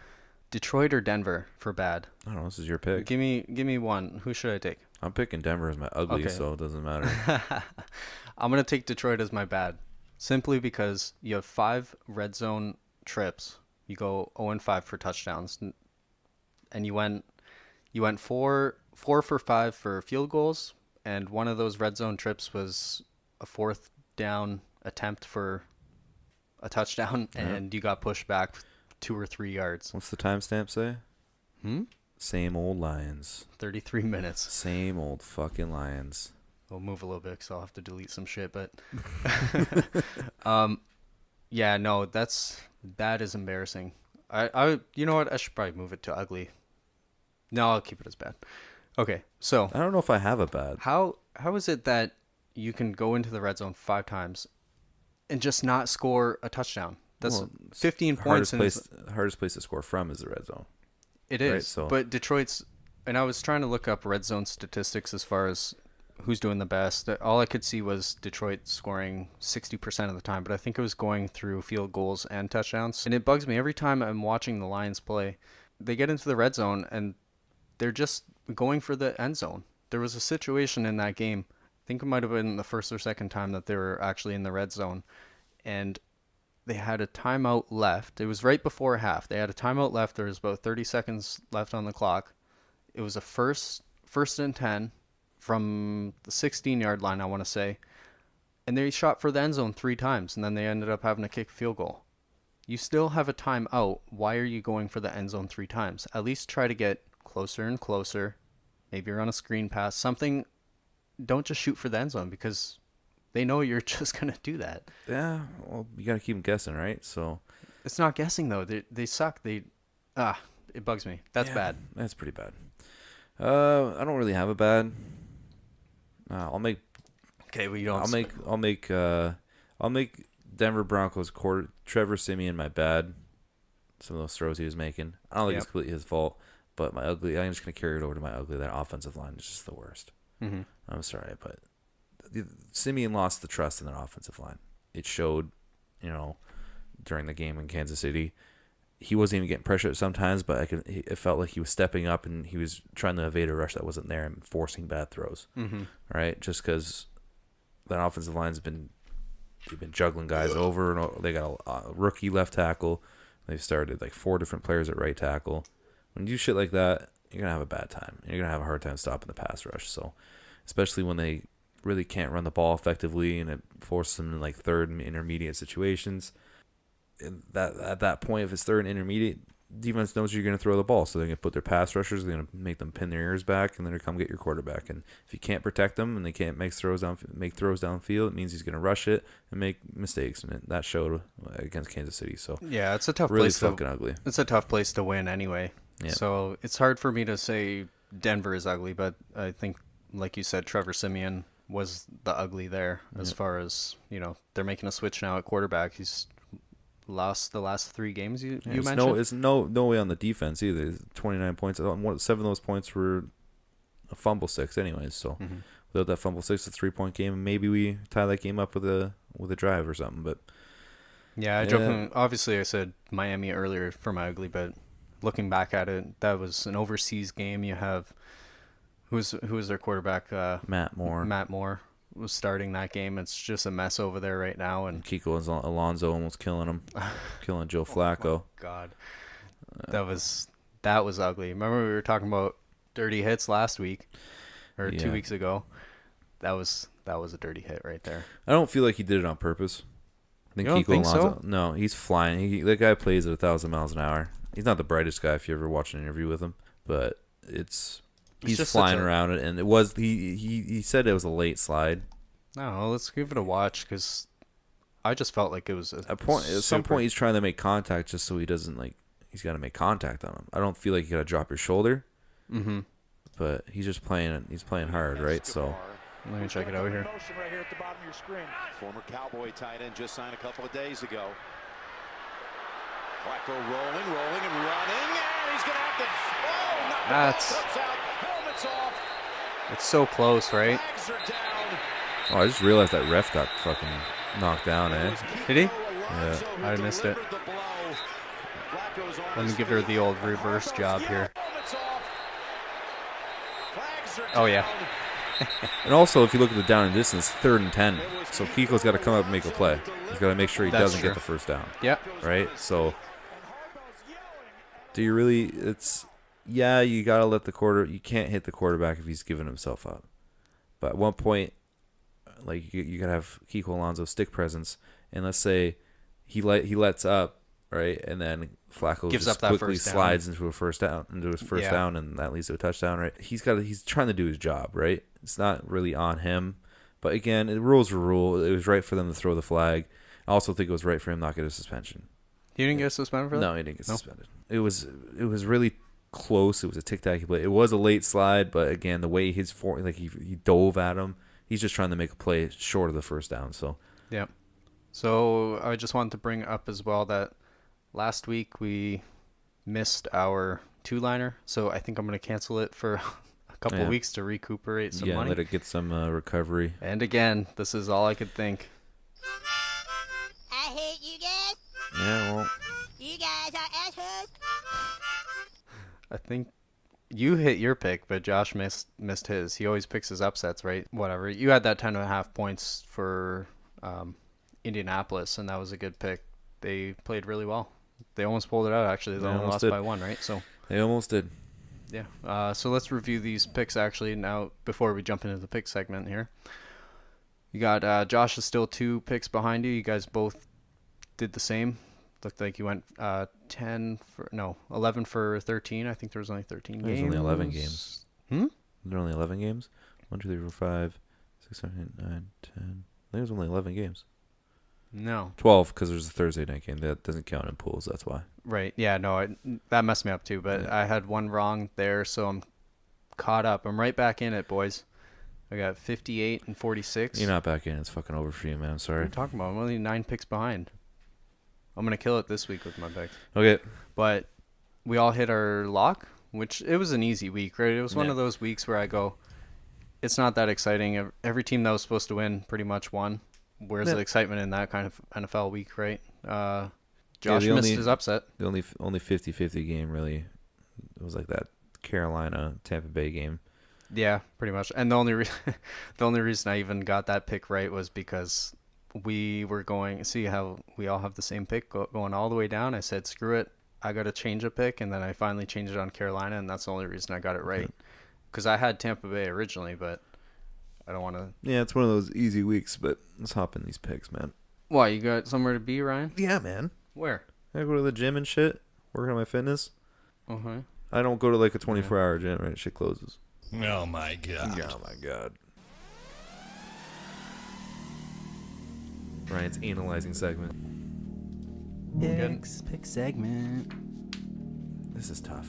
Detroit or Denver for bad? I don't know. This is your pick. Give me one. Who should I take? I'm picking Denver as my ugly, Okay. so it doesn't matter. I'm going to take Detroit as my bad, simply because you have 5 red zone trips. You go 0-5 for touchdowns, and you went 4 for 5 for field goals, and one of those red zone trips was a 4th down attempt for a touchdown, and you got pushed back 2 or 3 yards. What's the timestamp say? Same old Lions. 33 minutes. Same old fucking Lions. We'll move a little bit because I'll have to delete some shit, but yeah, no, that is embarrassing. I you know what? I should probably move it to ugly. No, I'll keep it as bad. Okay, so I don't know if I have a bad. how is it that you can go into the red zone 5 times and just not score a touchdown? That's 15 points. Hardest place to score from is the red zone. It is, right, so. But Detroit's, and I was trying to look up red zone statistics as far as who's doing the best. All I could see was Detroit scoring 60% of the time, but I think it was going through field goals and touchdowns. And it bugs me every time I'm watching the Lions play. They get into the red zone and they're just going for the end zone. There was a situation in that game, I think it might have been the first or second time that they were actually in the red zone, and they had a timeout left. It was right before half. They had a timeout left. There was about 30 seconds left on the clock. It was a first and 10 from the 16-yard line, I want to say. And they shot for the end zone 3 times, and then they ended up having to kick a field goal. You still have a timeout. Why are you going for the end zone 3 times? At least try to get closer and closer. Maybe you're on a screen pass. Something. Don't just shoot for the end zone because they know you're just going to do that. Yeah, well, you got to keep them guessing, right? So it's not guessing, though. They suck. It bugs me. That's bad. That's pretty bad. I don't really have a bad. I'll make. Okay, well, you don't. I'll make Denver Broncos Trevor Siemian my bad. Some of those throws he was making. I don't think it's completely his fault, but my ugly. I'm just gonna carry it over to my ugly. That offensive line is just the worst. Mm-hmm. I'm sorry, but Siemian lost the trust in that offensive line. It showed, during the game in Kansas City. He wasn't even getting pressure sometimes, but it felt like he was stepping up and he was trying to evade a rush that wasn't there and forcing bad throws. Mm-hmm. Right? Just because that offensive line's they've been juggling guys over and over. They got a rookie left tackle. They've started like 4 different players at right tackle. When you do shit like that, you're going to have a bad time. You're going to have a hard time stopping the pass rush. So, especially when they really can't run the ball effectively and it forces them in like third and intermediate situations. At that point, if it's third and intermediate, defense knows you're going to throw the ball, so they're going to put their pass rushers, they're going to make them pin their ears back, and then they're come get your quarterback. And if you can't protect them and they can't make throws downfield, it means he's going to rush it and make mistakes. And that showed against Kansas City. So yeah, it's a tough really place. Fucking ugly. It's a tough place to win anyway. Yeah. So it's hard for me to say Denver is ugly, but I think, like you said, Trevor Siemian was the ugly there as far as they're making a switch now at quarterback. He's lost the last 3 games you mentioned. It's no way on the defense either. 29 points. 7 of those points were a fumble 6 anyways. So without that fumble 6, it's a 3-point game, and maybe we tie that game up with a drive or something. But yeah, obviously I said Miami earlier for my ugly, but looking back at it, that was an overseas game. You have Who was their quarterback? Matt Moore. Matt Moore was starting that game. It's just a mess over there right now. And Kiko Alonso almost killing him, killing Joe Flacco. God, that was ugly. Remember we were talking about dirty hits last week or 2 weeks ago? That was a dirty hit right there. I don't feel like he did it on purpose. I think Kiko Alonso. So? No, he's flying. That guy plays at 1,000 miles an hour. He's not the brightest guy if you ever watch an interview with him, but he's flying around it, and it was he said it was a late slide. No, let's give it a watch because I just felt like it was at some point he's trying to make contact just so he doesn't he's got to make contact on him. I don't feel like you got to drop your shoulder. Mm-hmm. But he's just playing. He's playing hard, right? So let me check it out here. Right here at the bottom of your screen. Former Cowboy tight end just signed a couple of days ago. Flacco rolling, and running, and he's gonna have to. That's. It's so close, right? Oh, I just realized that ref got fucking knocked down, eh? Did he? Yeah. I missed it. Let me give her the old reverse job here. Oh, yeah. And also, if you look at the down and distance, 3rd and 10. So Kiko's got to come up and make a play. He's got to make sure he doesn't get the first down. Yeah. Right? So, do you really, you got to let you can't hit the quarterback if he's giving himself up. But at one point, you got to have Kiko Alonso stick presence. And let's say he lets up, right? And then Flacco gives just up that quickly slides into his first down, and that leads to a touchdown, right? He's trying to do his job, right? It's not really on him. But again, the rules are rule. It was right for them to throw the flag. I also think it was right for him not to get a suspension. He didn't get suspended for that? No, he didn't get suspended. It was really close. It was a tic-tac play. It was a late slide, but again, the way he dove at him, he's just trying to make a play short of the first down. So yeah. So I just wanted to bring up as well that last week we missed our 2-liner, so I think I'm going to cancel it for a couple of weeks to recuperate some money. Let it get some recovery. And again, this is all I could think. I hate you guys. Yeah, well. You guys are assholes. I think you hit your pick, but Josh missed his. He always picks his upsets, right? Whatever. You had that 10.5 points for Indianapolis, and that was a good pick. They played really well. They almost pulled it out, actually. They only lost by 1, right? So they almost did. Yeah. So let's review these picks, actually, now before we jump into the pick segment here. You got Josh is still 2 picks behind you. You guys both did the same. Looked like you went 11 for 13. I think there was only 13 games. There's only 11 games. Hmm? There are only 11 games? 1, 2, 3, 4, 5, 6, 7, 8, 9, 10. I think there's only 11 games. No. 12 because there's a Thursday night game. That doesn't count in pools. That's why. Right. Yeah, no, that messed me up too. But I had one wrong there, so I'm caught up. I'm right back in it, boys. I got 58 and 46. You're not back in. It's fucking over for you, man. I'm sorry. What are you talking about? I'm only 9 picks behind. I'm going to kill it this week with my picks. Okay. But we all hit our lock, which it was an easy week, right? It was one of those weeks where I go, it's not that exciting. Every team that was supposed to win pretty much won. Where's the excitement in that kind of NFL week, right? Josh missed his upset. The only 50-50 game, really. It was like that Carolina-Tampa Bay game. Yeah, pretty much. And the only reason I even got that pick right was because we were going, see how we all have the same pick going all the way down. I said, screw it. I got to change a pick. And then I finally changed it on Carolina. And that's the only reason I got it right. Because I had Tampa Bay originally, but I don't want to. Yeah, it's one of those easy weeks, but let's hop in these picks, man. Why, you got somewhere to be, Ryan? Yeah, man. Where? I go to the gym and shit, working on my fitness. Uh-huh. I don't go to like a 24-hour gym, right? Shit closes. Oh, my God. Oh, my God. Ryan's analyzing segment. Pick segment. This is tough.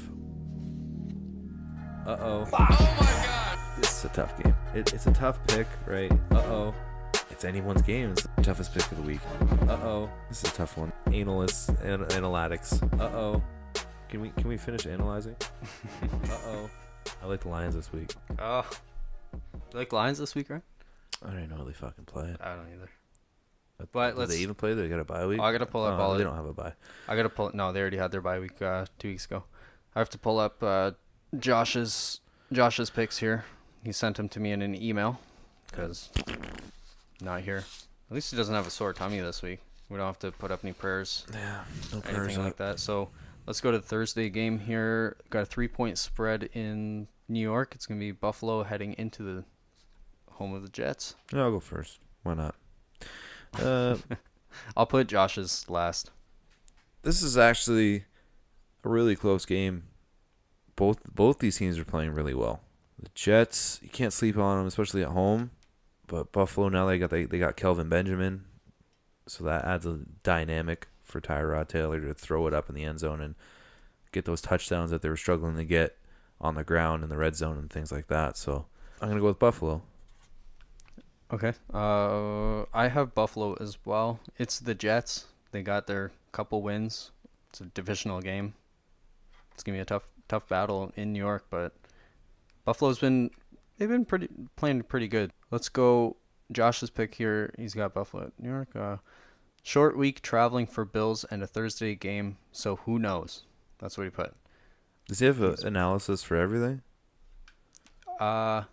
Uh-oh. Oh, my God. This is a tough game. It's a tough pick, right? Uh-oh. It's anyone's game. It's the toughest pick of the week. Uh-oh. This is a tough one. Analytics. Uh-oh. Can we finish analyzing? Uh-oh. I like the Lions this week. Oh. You like Lions this week, right? I don't even know how they fucking play it. I don't either. But do they even play? They got a bye week? I got to pull up all they don't have a bye. I got to pull. No, they already had their bye week 2 weeks ago. I have to pull up Josh's Josh's picks here. He sent them to me in an email because not here. At least he doesn't have a sore tummy this week. We don't have to put up any prayers. Yeah, no prayers anything like that. So let's go to the Thursday game here. Got a 3-point spread in New York. It's going to be Buffalo heading into the home of the Jets. Yeah, I'll go first. Why not? I'll put Josh's last. This is actually a really close game. Both these teams are playing really well. The Jets, you can't sleep on them, especially at home. But Buffalo now they got Kelvin Benjamin, so that adds a dynamic for Tyrod Taylor to throw it up in the end zone and get those touchdowns that they were struggling to get on the ground in the red zone and things like that. So I'm gonna go with Buffalo. Okay. I have Buffalo as well. It's the Jets. They got their couple wins. It's a divisional game. It's gonna be a tough battle in New York, but Buffalo's been playing pretty good. Let's go Josh's pick here. He's got Buffalo at New York. Short week traveling for Bills and a Thursday game, so who knows? That's what he put. Does he have an analysis for everything? I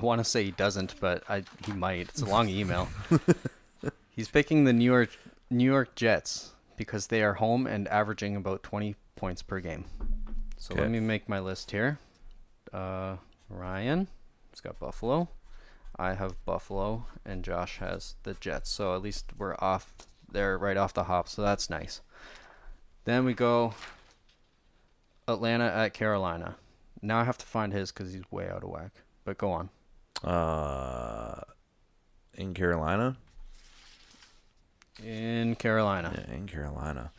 want to say he doesn't, but he might. It's a long email. He's picking the New York Jets because they are home and averaging about 20 points per game. So Okay. Let me make my list here. Ryan, he's got Buffalo. I have Buffalo, and Josh has the Jets. So at least we're off there right off the hop, so that's nice. Then we go Atlanta at Carolina. Now I have to find his because he's way out of whack. But go on. In Carolina? In Carolina. Yeah, in Carolina.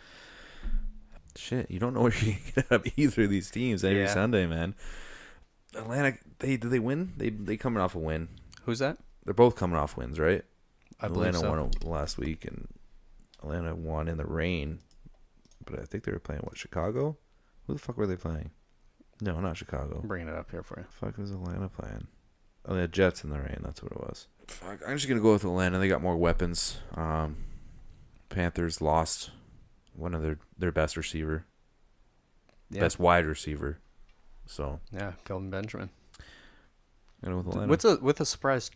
Shit, you don't know where you can get out of either of these teams every Sunday, man. Atlanta, did they win? They coming off a win. Who's that? They're both coming off wins, right? I believe Atlanta so. won last week, and Atlanta won in the rain. But I think they were playing, Chicago? Who the fuck were they playing? No, not Chicago. I'm bringing it up here for you. The fuck was Atlanta playing? Oh, they had Jets in the rain. That's what it was. Fuck, I'm just going to go with Atlanta. They got more weapons. Panthers lost one of their best receiver. Yeah. Best wide receiver. So, Yeah, Kelvin Benjamin. I'm going with Atlanta. With a surprise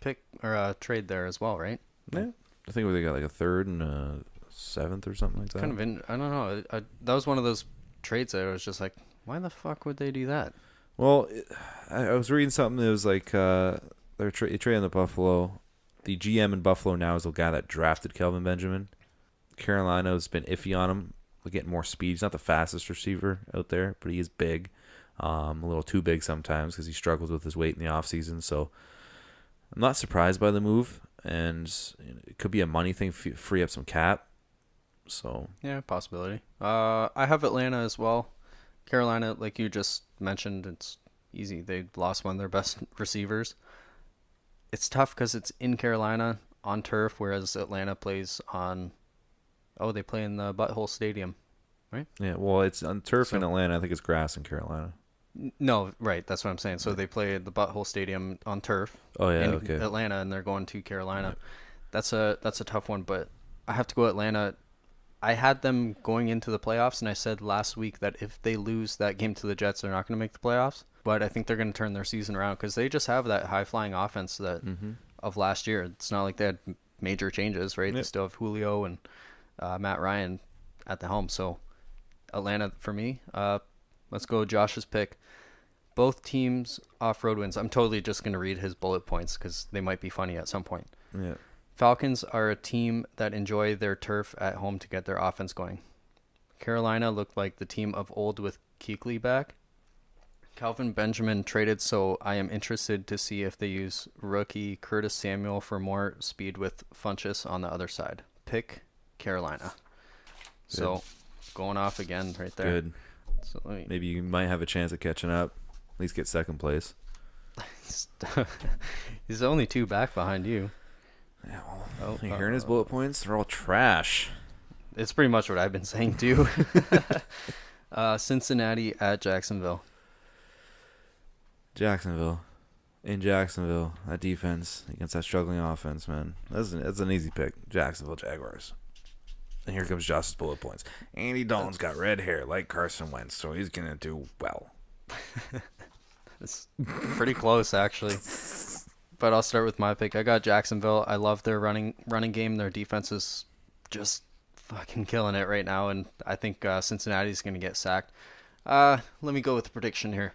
pick or a trade there as well, right? Yeah. I think they got like a third and a seventh or something like that. Kind of I don't know. That was one of those trades that I was just like, why the fuck would they do that? Well, I was reading something that was like they're trading the Buffalo. The GM in Buffalo now is the guy that drafted Kelvin Benjamin. Carolina's been iffy on him. They're getting more speed. He's not the fastest receiver out there, but he is big. A little too big sometimes because he struggles with his weight in the offseason. So I'm not surprised by the move, and it could be a money thing, free up some cap. So Yeah, possibility. I have Atlanta as well. Carolina, like you just mentioned, it's easy. They lost one of their best receivers. It's tough because it's in Carolina on turf, whereas Atlanta plays on. Oh, they play in the Butthole Stadium, right? yeah, well, it's on turf in Atlanta. I think it's grass in Carolina. No, right. That's what I'm saying. So they play at the Butthole Stadium on turf. Oh yeah, in okay. Atlanta, and they're going to Carolina. That's a tough one, but I have to go Atlanta. I had them going into the playoffs, and I said last week that if they lose that game to the Jets, they're not going to make the playoffs. But I think they're going to turn their season around because they just have that high-flying offense that of last year. It's not like they had major changes, right? They still have Julio and Matt Ryan at the helm. So Atlanta for me. Let's go Josh's pick. Both teams off-road wins. I'm totally just going to read his bullet points because they might be funny at some point. Yeah. Falcons are a team that enjoy their turf at home to get their offense going. Carolina looked like the team of old with Kuechly back. Kelvin Benjamin traded, so I am interested to see if they use rookie Curtis Samuel for more speed with Funchess on the other side. Pick Carolina. So going off again right there. Good. So Maybe you might have a chance of catching up. At least get second place. He's only 2 back behind you. Yeah, well, you hearing his bullet points? They're all trash. It's pretty much what I've been saying too. Cincinnati at Jacksonville. Jacksonville. In Jacksonville, that defense against that struggling offense, man. That's an easy pick. Jacksonville Jaguars. And here comes Josh's bullet points. Andy Dalton's got red hair like Carson Wentz, so he's going to do well. It's pretty close, actually. But I'll start with my pick. I got Jacksonville. I love their running game. Their defense is just fucking killing it right now, and I think Cincinnati's going to get sacked. Let me go with the prediction here.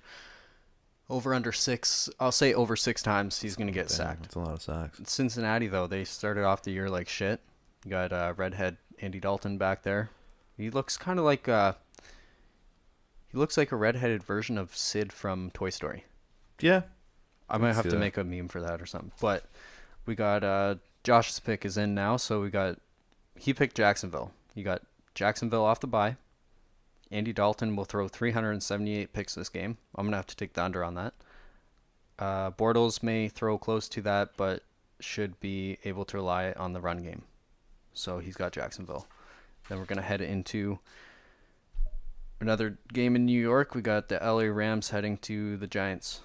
Over under 6. I'll say over 6 times he's going to get sacked. That's a lot of sacks. Cincinnati, though, they started off the year like shit. You got redhead Andy Dalton back there. He looks kind of like he looks like a redheaded version of Sid from Toy Story. Yeah. I might have to make a meme for that or something. But we got Josh's pick is in now, so he picked Jacksonville. You got Jacksonville off the bye. Andy Dalton will throw 378 picks this game. I'm going to have to take the under on that. Bortles may throw close to that, but should be able to rely on the run game. So he's got Jacksonville. Then we're going to head into another game in New York. We got the LA Rams heading to the Giants.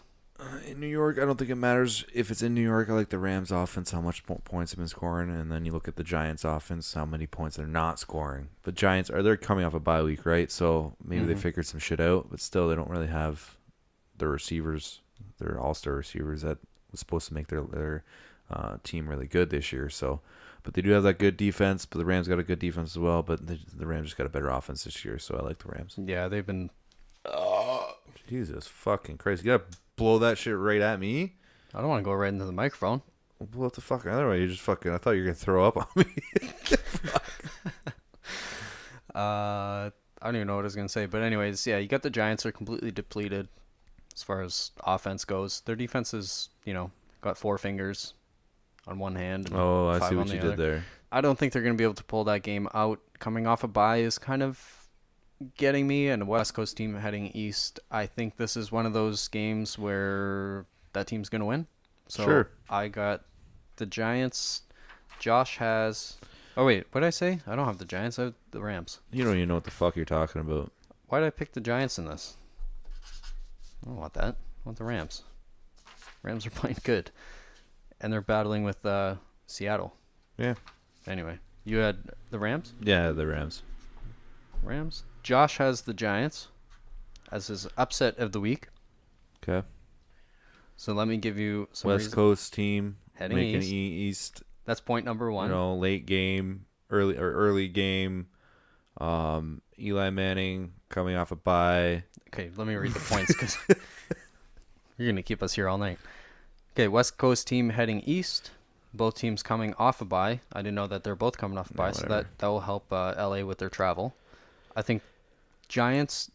In New York, I don't think it matters if it's in New York. I like the Rams offense, how much points they've been scoring, and then you look at the Giants offense, how many points they're not scoring. The Giants they're coming off a bye week, right? So maybe they figured some shit out, but still they don't really have their receivers, their all-star receivers that was supposed to make their team really good this year. So, but they do have that good defense. But the Rams got a good defense as well. But the Rams just got a better offense this year, so I like the Rams. Yeah, they've been. Jesus fucking Christ! You gotta blow that shit right at me. I don't want to go right into the microphone. Well, blow it the fuck other way. You just fucking. I thought you were gonna throw up on me. I don't even know what I was gonna say, but anyways, yeah, you got the Giants are completely depleted as far as offense goes. Their defense is, got 4 fingers on one hand. And Oh, I 5 see on what the you other. did there. I don't think they're gonna be able to pull that game out. Coming off a bye is kind of getting me, and a West Coast team heading east. I think this is one of those games where that team's gonna win. So Sure. I got the Giants. Josh has. Oh wait, what did I say? I don't have the Giants. I have the Rams. You don't even know what the fuck you're talking about. Why did I pick the Giants in this? I don't want that. I want the Rams. Rams are playing good, and they're battling with Seattle. Yeah. Anyway, you had the Rams. Yeah, the Rams. Rams. Josh has the Giants as his upset of the week. Okay. So let me give you some West Coast team Heading making east. east. That's point number 1. Late game, early game. Eli Manning coming off a bye. Okay, let me read the points because you're going to keep us here all night. Okay, West Coast team heading east. Both teams coming off a bye. I didn't know that they're both coming off a bye, so whatever. that will help LA with their travel. I think Giants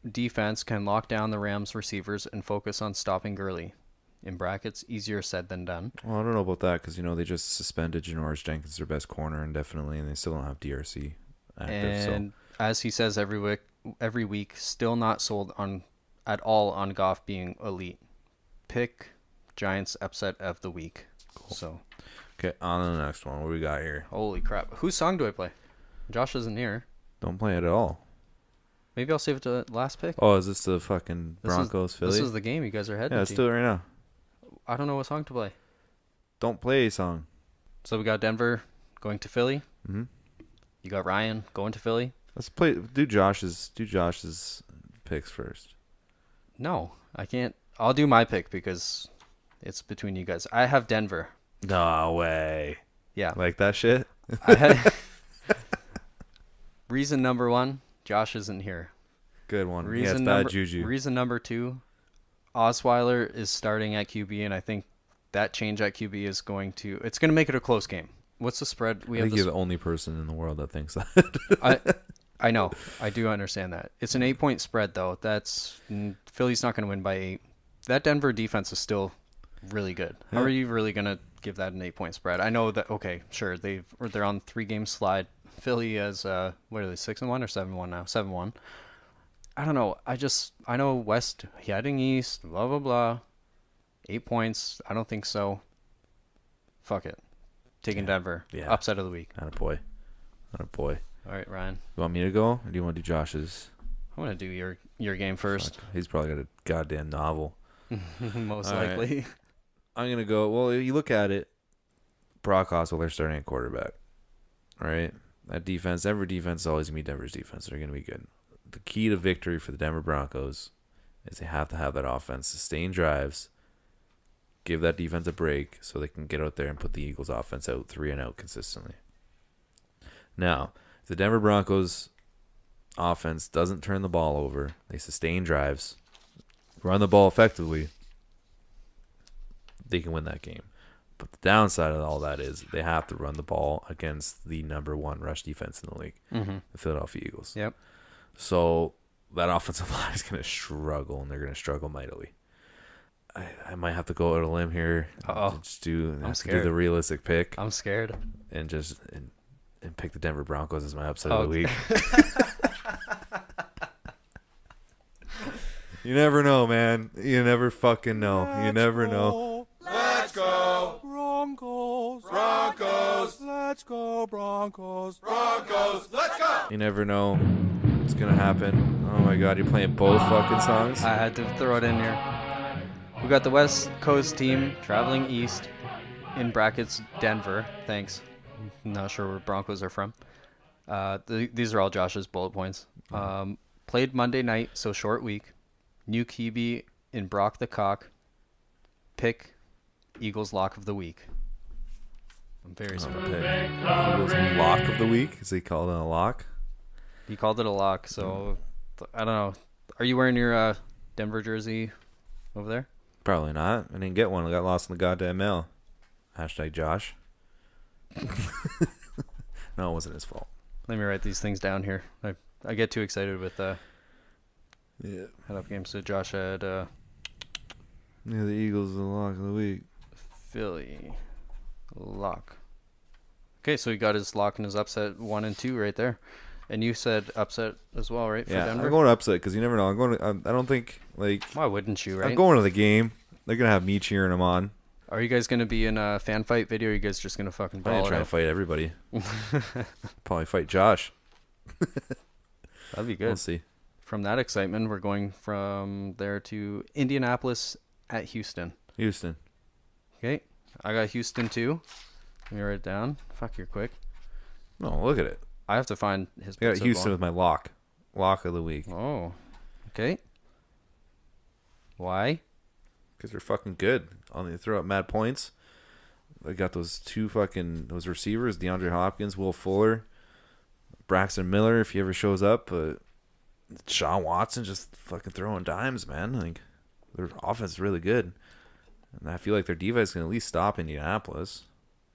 defense can lock down the Rams receivers and focus on stopping Gurley. In brackets, easier said than done. Well, I don't know about that because they just suspended Janoris Jenkins, their best corner, indefinitely, and they still don't have DRC active. And as he says every week, still not sold on at all on Goff being elite. Pick Giants upset of the week. Cool. So, okay, on to the next one. What do we got here? holy crap! Whose song do I play? Josh isn't here. Don't play it at all. Maybe I'll save it to the last pick. Oh, is this the fucking Broncos Philly? This is the game you guys are heading Yeah, let's to. do it right now. I don't know what song to play. Don't play a song. So we got Denver going to Philly. Mm-hmm. You got Ryan going to Philly. Let's play. Do Josh's picks first. No, I can't. I'll do my pick because it's between you guys. I have Denver. No way. Yeah. Like that shit? I had reason number 1, Josh isn't here. Good one. Reason bad number, juju. Reason number 2, Osweiler is starting at QB, and I think that change at QB is going to make it a close game. What's the spread? I think you're the only person in the world that thinks that. I know. I do understand that. It's an 8-point spread, though. Philly's not going to win by 8. That Denver defense is still really good. How are you really going to give that an 8-point spread? I know that. Okay, sure. They're on 3-game slide. Philly has what are they, 6-1 or 7-1 now? 7-1. I don't know. I know West heading east. Blah blah blah. 8 points. I don't think so. Fuck it. Taking Denver. Yeah. Upset of the week. Attaboy. All right, Ryan. You want me to go, or do you want to do Josh's? I want to do your game first. Fuck. He's probably got a goddamn novel. Most All likely. right. I'm going to go. Well, you look at it. Brock Osweiler starting at quarterback. All right? That defense, Denver defense is always going to be Denver's defense. They're going to be good. The key to victory for the Denver Broncos is they have to have that offense sustain drives, give that defense a break so they can get out there and put the Eagles offense out 3 and out consistently. Now, if the Denver Broncos offense doesn't turn the ball over, they sustain drives, run the ball effectively, they can win that game. But the downside of all that is they have to run the ball against the number 1 rush defense in the league, the Philadelphia Eagles. Yep. So that offensive line is going to struggle, and they're going to struggle mightily. I might have to go out on a limb here. Just do the realistic pick. I'm scared. And just and pick the Denver Broncos as my upset of the week. You never know, man. You never fucking know. You never know. Let's go, Broncos. Broncos. Let's go, Broncos. Broncos. Let's go. You never know what's going to happen. Oh, my God. You're playing both fucking songs? I had to throw it in here. We got the West Coast team traveling east, in brackets, Denver. Thanks. Not sure where Broncos are from. These are all Josh's bullet points. Played Monday night, so short week. New QB in Brock the Cock. Pick Eagles lock of the week. I'm very surprised. Eagles lock of the week? Is he called it a lock? He called it a lock, so I don't know. Are you wearing your Denver jersey over there? Probably not. I didn't get one. I got lost in the goddamn mail. Hashtag Josh. No, it wasn't his fault. Let me write these things down here. I get too excited with head-up games. So Josh had the Eagles the lock of the week. Philly lock. Okay, so he got his lock and his upset 1 and 2 right there. And you said upset as well, right? For Denver? I'm going to upset because you never know. I don't think, like... Why wouldn't you, right? I'm going to the game. They're going to have me cheering them on. Are you guys going to be in a fan fight video, or are you guys just going to fucking I'm ball going it to try out? to fight everybody. Probably fight Josh. That'd be good. We'll see. From that excitement, we're going from there to Indianapolis at Houston. Houston. Okay. I got Houston too. Let me write it down. Fuck, you're quick. No, look at it. I have to find his I got pizza Houston ball. with my lock. Lock of the week. Oh. Okay. Why? Because they're fucking good. They throw up mad points. They got those those receivers, DeAndre Hopkins, Will Fuller, Braxton Miller, if he ever shows up. But Deshaun Watson just fucking throwing dimes, man. Like, their offense is really good. And I feel like their defense can at least stop Indianapolis.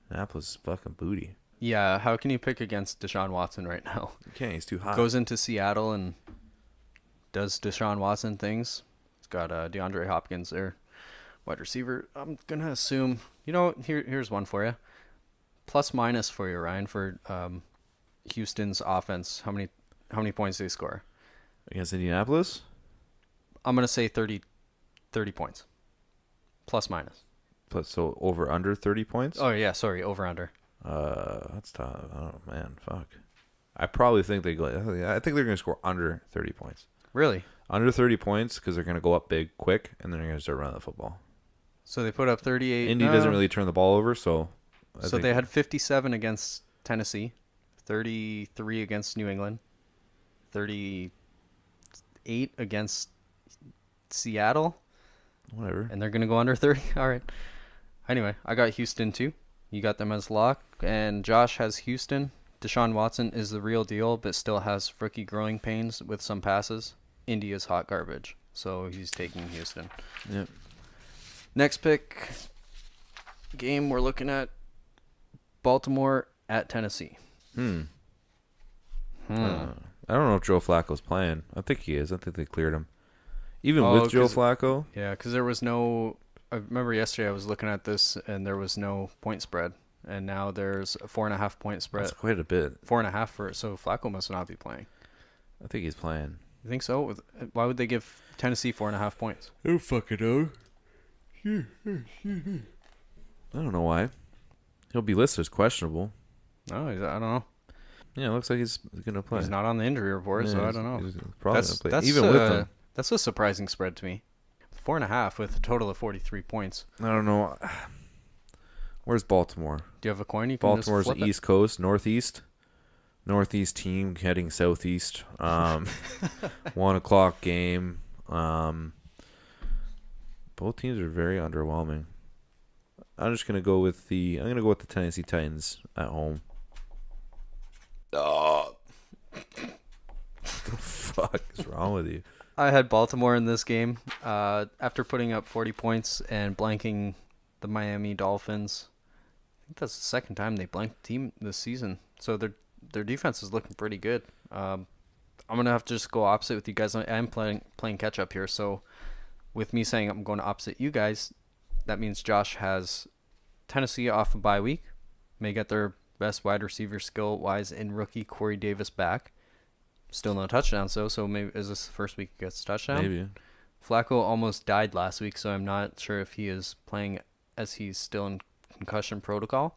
Indianapolis is fucking booty. Yeah, how can you pick against Deshaun Watson right now? You can't. He's too hot. Goes into Seattle and does Deshaun Watson things. He's got DeAndre Hopkins there, wide receiver. I'm going to assume, here's one for you. Plus minus for you, Ryan, for Houston's offense. How many points do they score? Against Indianapolis? I'm going to say 30 points. Plus minus. So over under 30 points? Oh, yeah, sorry, over under. That's tough. Oh, man, fuck. I probably think I think they're going to score under 30 points. Really? Under 30 points because they're going to go up big quick, and then they're going to start running the football. So they put up 38. Indy doesn't really turn the ball over, so... So they had 57 against Tennessee, 33 against New England, 38 against Seattle. Whatever. And they're going to go under 30? All right. Anyway, I got Houston too. You got them as lock. And Josh has Houston. Deshaun Watson is the real deal, but still has rookie growing pains with some passes. Indy is hot garbage. So he's taking Houston. Yep. Next Next pick game, we're looking at Baltimore at Tennessee. I don't know if Joe Flacco's playing. I think he is. I think they cleared him. Even with Joe Flacco? Yeah, because there was no... I remember yesterday I was looking at this, and there was no point spread. And now there's a 4.5 point spread. That's quite a bit. 4.5 so Flacco must not be playing. I think he's playing. You think so? Why would they give Tennessee 4.5 points? I don't fucking know. I don't know why. He'll be listed as questionable. No, I don't know. Yeah, it looks like he's going to play. He's not on the injury report, so I don't know. He's probably going to play. That's, Even with him. That's a surprising spread to me. 4.5 with a total of 43 points. I don't know. Where's Baltimore? Do you have a coin? You can Baltimore's just flip East Coast, Northeast. Northeast team heading southeast. 1 o'clock game. Both teams are very underwhelming. I'm just gonna go with the Tennessee Titans at home. Oh, the fuck is wrong with you? I had Baltimore in this game after putting up 40 points and blanking the Miami Dolphins. I think that's the second time they blanked the team this season. So their defense is looking pretty good. I'm going to have to just go opposite with you guys. I'm playing catch up here. So with me saying I'm going to opposite you guys, that means Josh has Tennessee off a bye week. May get their best wide receiver skill-wise in rookie Corey Davis back. Still no touchdowns, so maybe is this the first week he gets a touchdown? Maybe. Flacco almost died last week, so I'm not sure if he is playing as he's still in concussion protocol.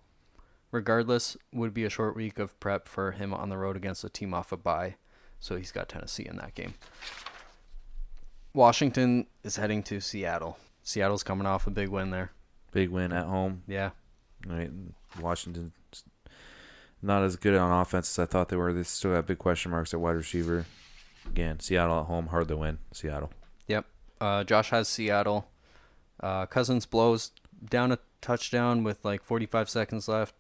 Regardless, would be a short week of prep for him on the road against a team off a bye, so he's got Tennessee in that game. Washington is heading to Seattle. Seattle's coming off a big win there. Big win at home. Yeah. Right. Washington not as good on offense as I thought they were. They still have big question marks at wide receiver. Again, Seattle at home, hard to win. Seattle. Yep. Josh has Seattle. Cousins blows down a touchdown with like 45 seconds left.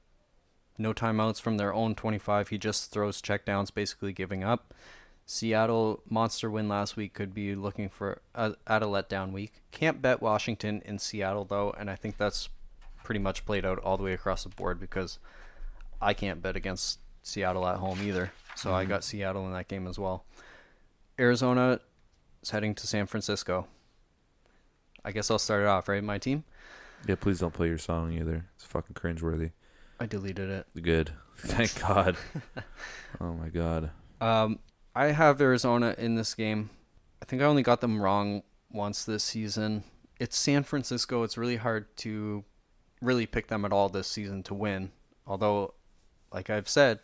No timeouts from their own 25. He just throws checkdowns, basically giving up. Seattle monster win last week, could be looking for at a letdown week. Can't bet Washington in Seattle though, and I think that's pretty much played out all the way across the board because I can't bet against Seattle at home either. So I got Seattle in that game as well. Arizona is heading to San Francisco. I guess I'll start it off, right? My team? Yeah, please don't play your song either. It's fucking cringeworthy. I deleted it. Good. Thank God. Oh my God. I have Arizona in this game. I think I only got them wrong once this season. It's San Francisco. It's really hard to really pick them at all this season to win. Although, like I've said,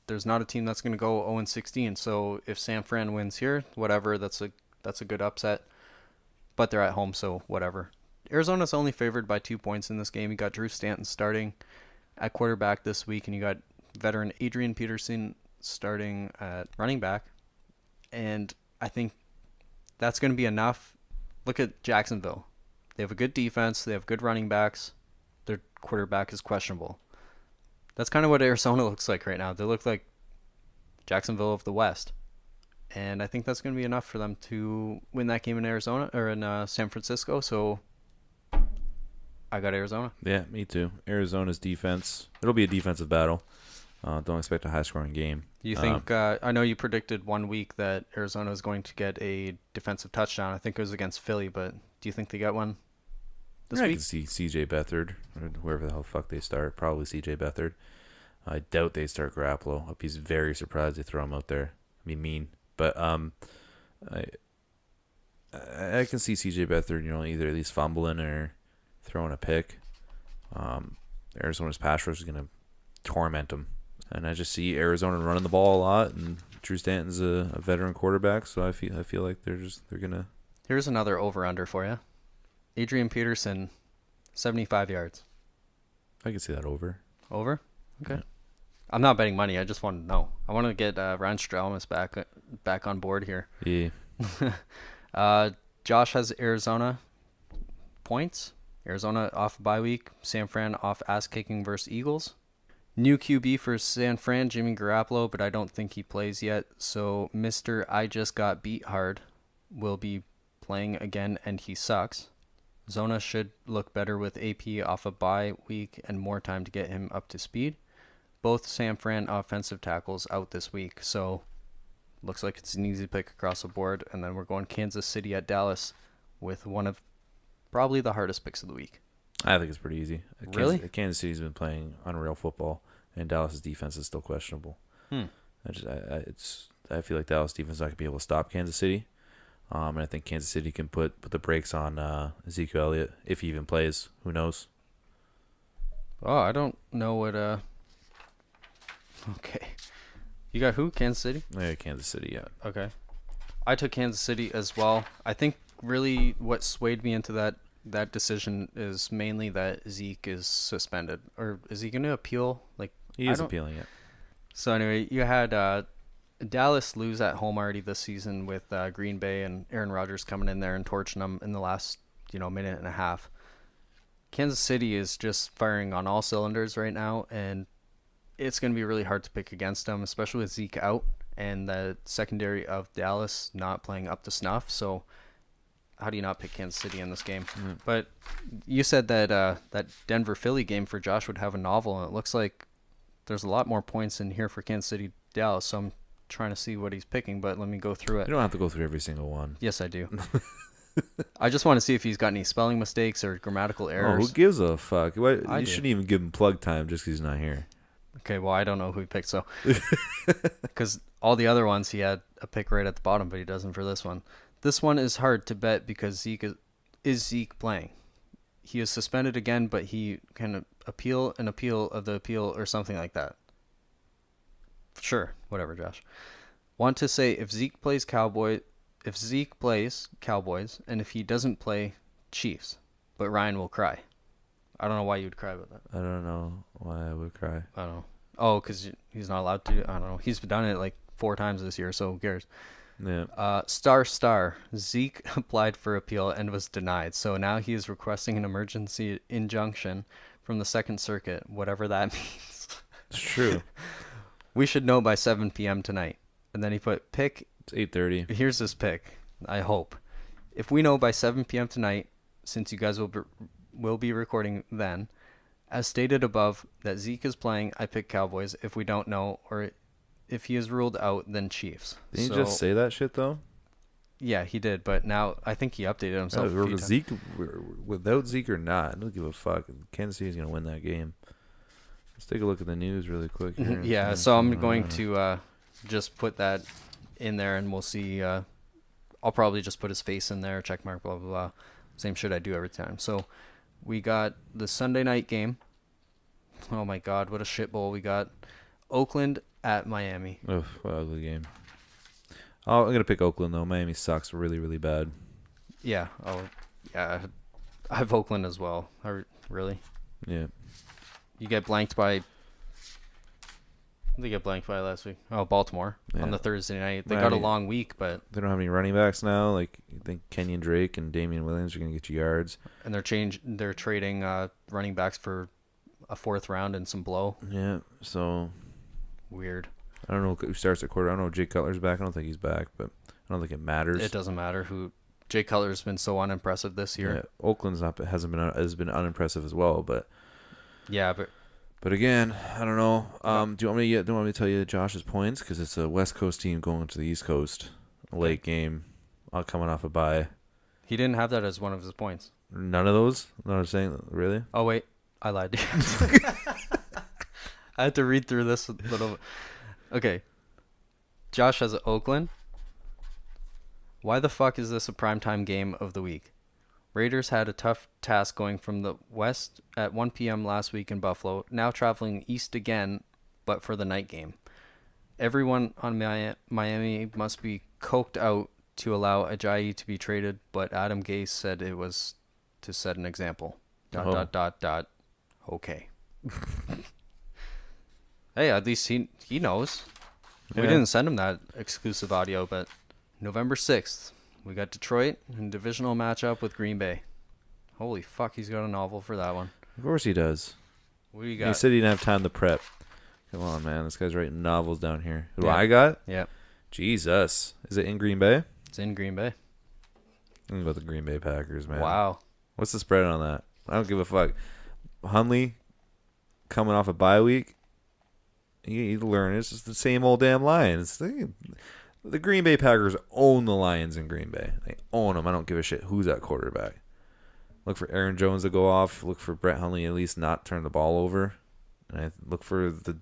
there's not a team that's going to go 0-16. So if San Fran wins here, whatever, that's a good upset. But they're at home, so whatever. Arizona's only favored by 2 points in this game. You got Drew Stanton starting at quarterback this week, and you got veteran Adrian Peterson starting at running back. And I think that's going to be enough. Look at Jacksonville. They have a good defense. They have good running backs. Their quarterback is questionable. That's kind of what Arizona looks like right now. They look like Jacksonville of the West. And I think that's going to be enough for them to win that game in Arizona or in San Francisco. So I got Arizona. Yeah, me too. Arizona's defense. It'll be a defensive battle. Don't expect a high-scoring game. You think? I know you predicted 1 week that Arizona was going to get a defensive touchdown. I think it was against Philly, but do you think they got one this I week? can see C.J. Beathard, or whoever the hell the fuck they start. Probably C.J. Beathard. I doubt they start Garoppolo. I'd be very surprised they throw him out there. I mean, mean. But I can see C.J. Beathard, either at least fumbling or throwing a pick. Arizona's pass rush is going to torment him. And I just see Arizona running the ball a lot, and Drew Stanton's a veteran quarterback, so I feel like they're gonna. Here's another over/under for you. Adrian Peterson, 75 yards. I can see that over. Over? Okay. Yeah. I'm not betting money. I just want to know. I want to get Ryan Straumas back on board here. Yeah. Josh has Arizona points. Arizona off bye week. San Fran off ass kicking versus Eagles. New QB for San Fran, Jimmy Garoppolo, but I don't think he plays yet. So Mr. I just got beat hard will be playing again, and he sucks. Zona should look better with AP off a bye week and more time to get him up to speed. Both San Fran offensive tackles out this week, so looks like it's an easy pick across the board. And then we're going Kansas City at Dallas with one of probably the hardest picks of the week. I think it's pretty easy. Really? Kansas City's been playing unreal football, and Dallas' defense is still questionable. I feel like Dallas' defense is not going to be able to stop Kansas City. And I think Kansas City can put the brakes on Ezekiel Elliott if he even plays. Who knows? Oh, I don't know what... Okay. You got who? Kansas City? Yeah, Kansas City, yeah. Okay. I took Kansas City as well. I think really what swayed me into that decision is mainly that Zeke is suspended. Or is he going to appeal? He is appealing it. So anyway, you had Dallas lose at home already this season with Green Bay and Aaron Rodgers coming in there and torching them in the last minute and a half. Kansas City is just firing on all cylinders right now, and it's going to be really hard to pick against them, especially with Zeke out and the secondary of Dallas not playing up to snuff. So how do you not pick Kansas City in this game? But you said that that Denver-Philly game for Josh would have a novel, and it looks like there's a lot more points in here for Kansas City-Dallas, so I'm trying to see what he's picking, but let me go through it. You don't have to go through every single one. Yes, I do. I just want to see if he's got any spelling mistakes or grammatical errors. Oh, who gives a fuck? You do. shouldn't even give him plug time just because he's not here. Okay, well, I don't know who he picked, so. Because all the other ones, he had a pick right at the bottom, but he doesn't for this one. This one is hard to bet because Zeke is Zeke playing. He is suspended again, but he can appeal an appeal of the appeal or something like that. Sure, whatever, Josh. Want to say if Zeke plays Cowboys, and if he doesn't play Chiefs, but Ryan will cry. I don't know why you would cry about that. I don't know why I would cry. I don't know. Oh, because he's not allowed to. I don't know. He's done it like 4 times this year, so who cares? Yeah. Star. Zeke applied for appeal and was denied. So now he is requesting an emergency injunction from the Second Circuit, whatever that means. It's true. We should know by 7 p.m. tonight. And then he put pick. It's 8:30. Here's his pick. I hope. If we know by 7 p.m. tonight, since you guys will be recording then, as stated above, that Zeke is playing, I pick Cowboys. If we don't know, or if he is ruled out, then Chiefs. Didn't he just say that shit, though? Yeah, he did, but now I think he updated himself. Without Zeke or not, I don't give a fuck. Kansas City's going to win that game. Let's take a look at the news really quick here. Yeah, so I'm going to just put that in there, and we'll see. I'll probably just put his face in there, check mark, blah, blah, blah. Same shit I do every time. So we got the Sunday night game. Oh, my God, what a shit bowl. We got Oakland at Miami. Oh, what an ugly game. Oh, I'm going to pick Oakland, though. Miami sucks really, really bad. Yeah. Oh, yeah. I have Oakland as well. Really? Yeah. You get blanked by... They get blanked by last week. Oh, Baltimore on the Thursday night. They got a long week, but... They don't have any running backs now. Like, you think Kenyon Drake and Damian Williams are going to get you yards. And they're trading running backs for a 4th round and some blow. Yeah, so... Weird. I don't know who starts at quarter. I don't know if Jay Cutler's back. I don't think he's back, but I don't think it matters. It doesn't matter who... Jay Cutler's been so unimpressive this year. Yeah, Oakland's has been unimpressive as well, but... Yeah, But again, I don't know. Do you want me to tell you Josh's points? Because it's a West Coast team going to the East Coast. A late game. Coming off a bye. He didn't have that as one of his points. None of those? No, I'm saying, really? Oh, wait. I lied to you. I had to read through this a little bit. Okay. Josh has Oakland. Why the fuck is this a primetime game of the week? Raiders had a tough task going from the west at 1 p.m. last week in Buffalo, now traveling east again, but for the night game. Everyone on Miami must be coked out to allow Ajayi to be traded, but Adam Gase said it was to set an example. ... Okay. Hey, at least he knows. Yeah. We didn't send him that exclusive audio, but November 6th. We got Detroit in divisional matchup with Green Bay. Holy fuck, he's got a novel for that one. Of course he does. What do you got? He said he didn't have time to prep. Come on, man. This guy's writing novels down here. Who I got? Yeah. Jesus. Is it in Green Bay? It's in Green Bay. I'm going to go with the Green Bay Packers, man. Wow. What's the spread on that? I don't give a fuck. Hundley coming off a bye week. You learn it's just the same old damn Lions. The Green Bay Packers own the Lions in Green Bay. They own them. I don't give a shit who's at quarterback. Look for Aaron Jones to go off. Look for Brett Hundley at least not turn the ball over. And I look for the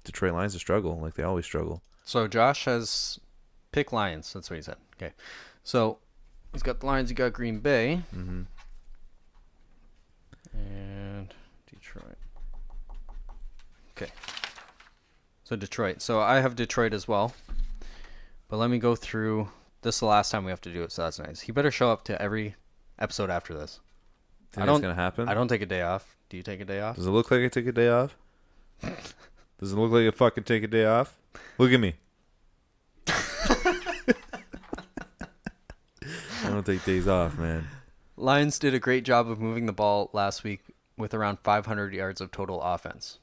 Detroit Lions to struggle like they always struggle. So Josh has pick Lions. That's what he said. Okay. So he's got the Lions. He got Green Bay. Mm-hmm. And Detroit. Okay. So Detroit. So I have Detroit as well. But let me go through. This is the last time we have to do it, so that's nice. He better show up to every episode after this. Think that's going to happen? I don't take a day off. Do you take a day off? Does it look like I take a day off? Does it look like I fucking take a day off? Look at me. I don't take days off, man. Lions did a great job of moving the ball last week with around 500 yards of total offense,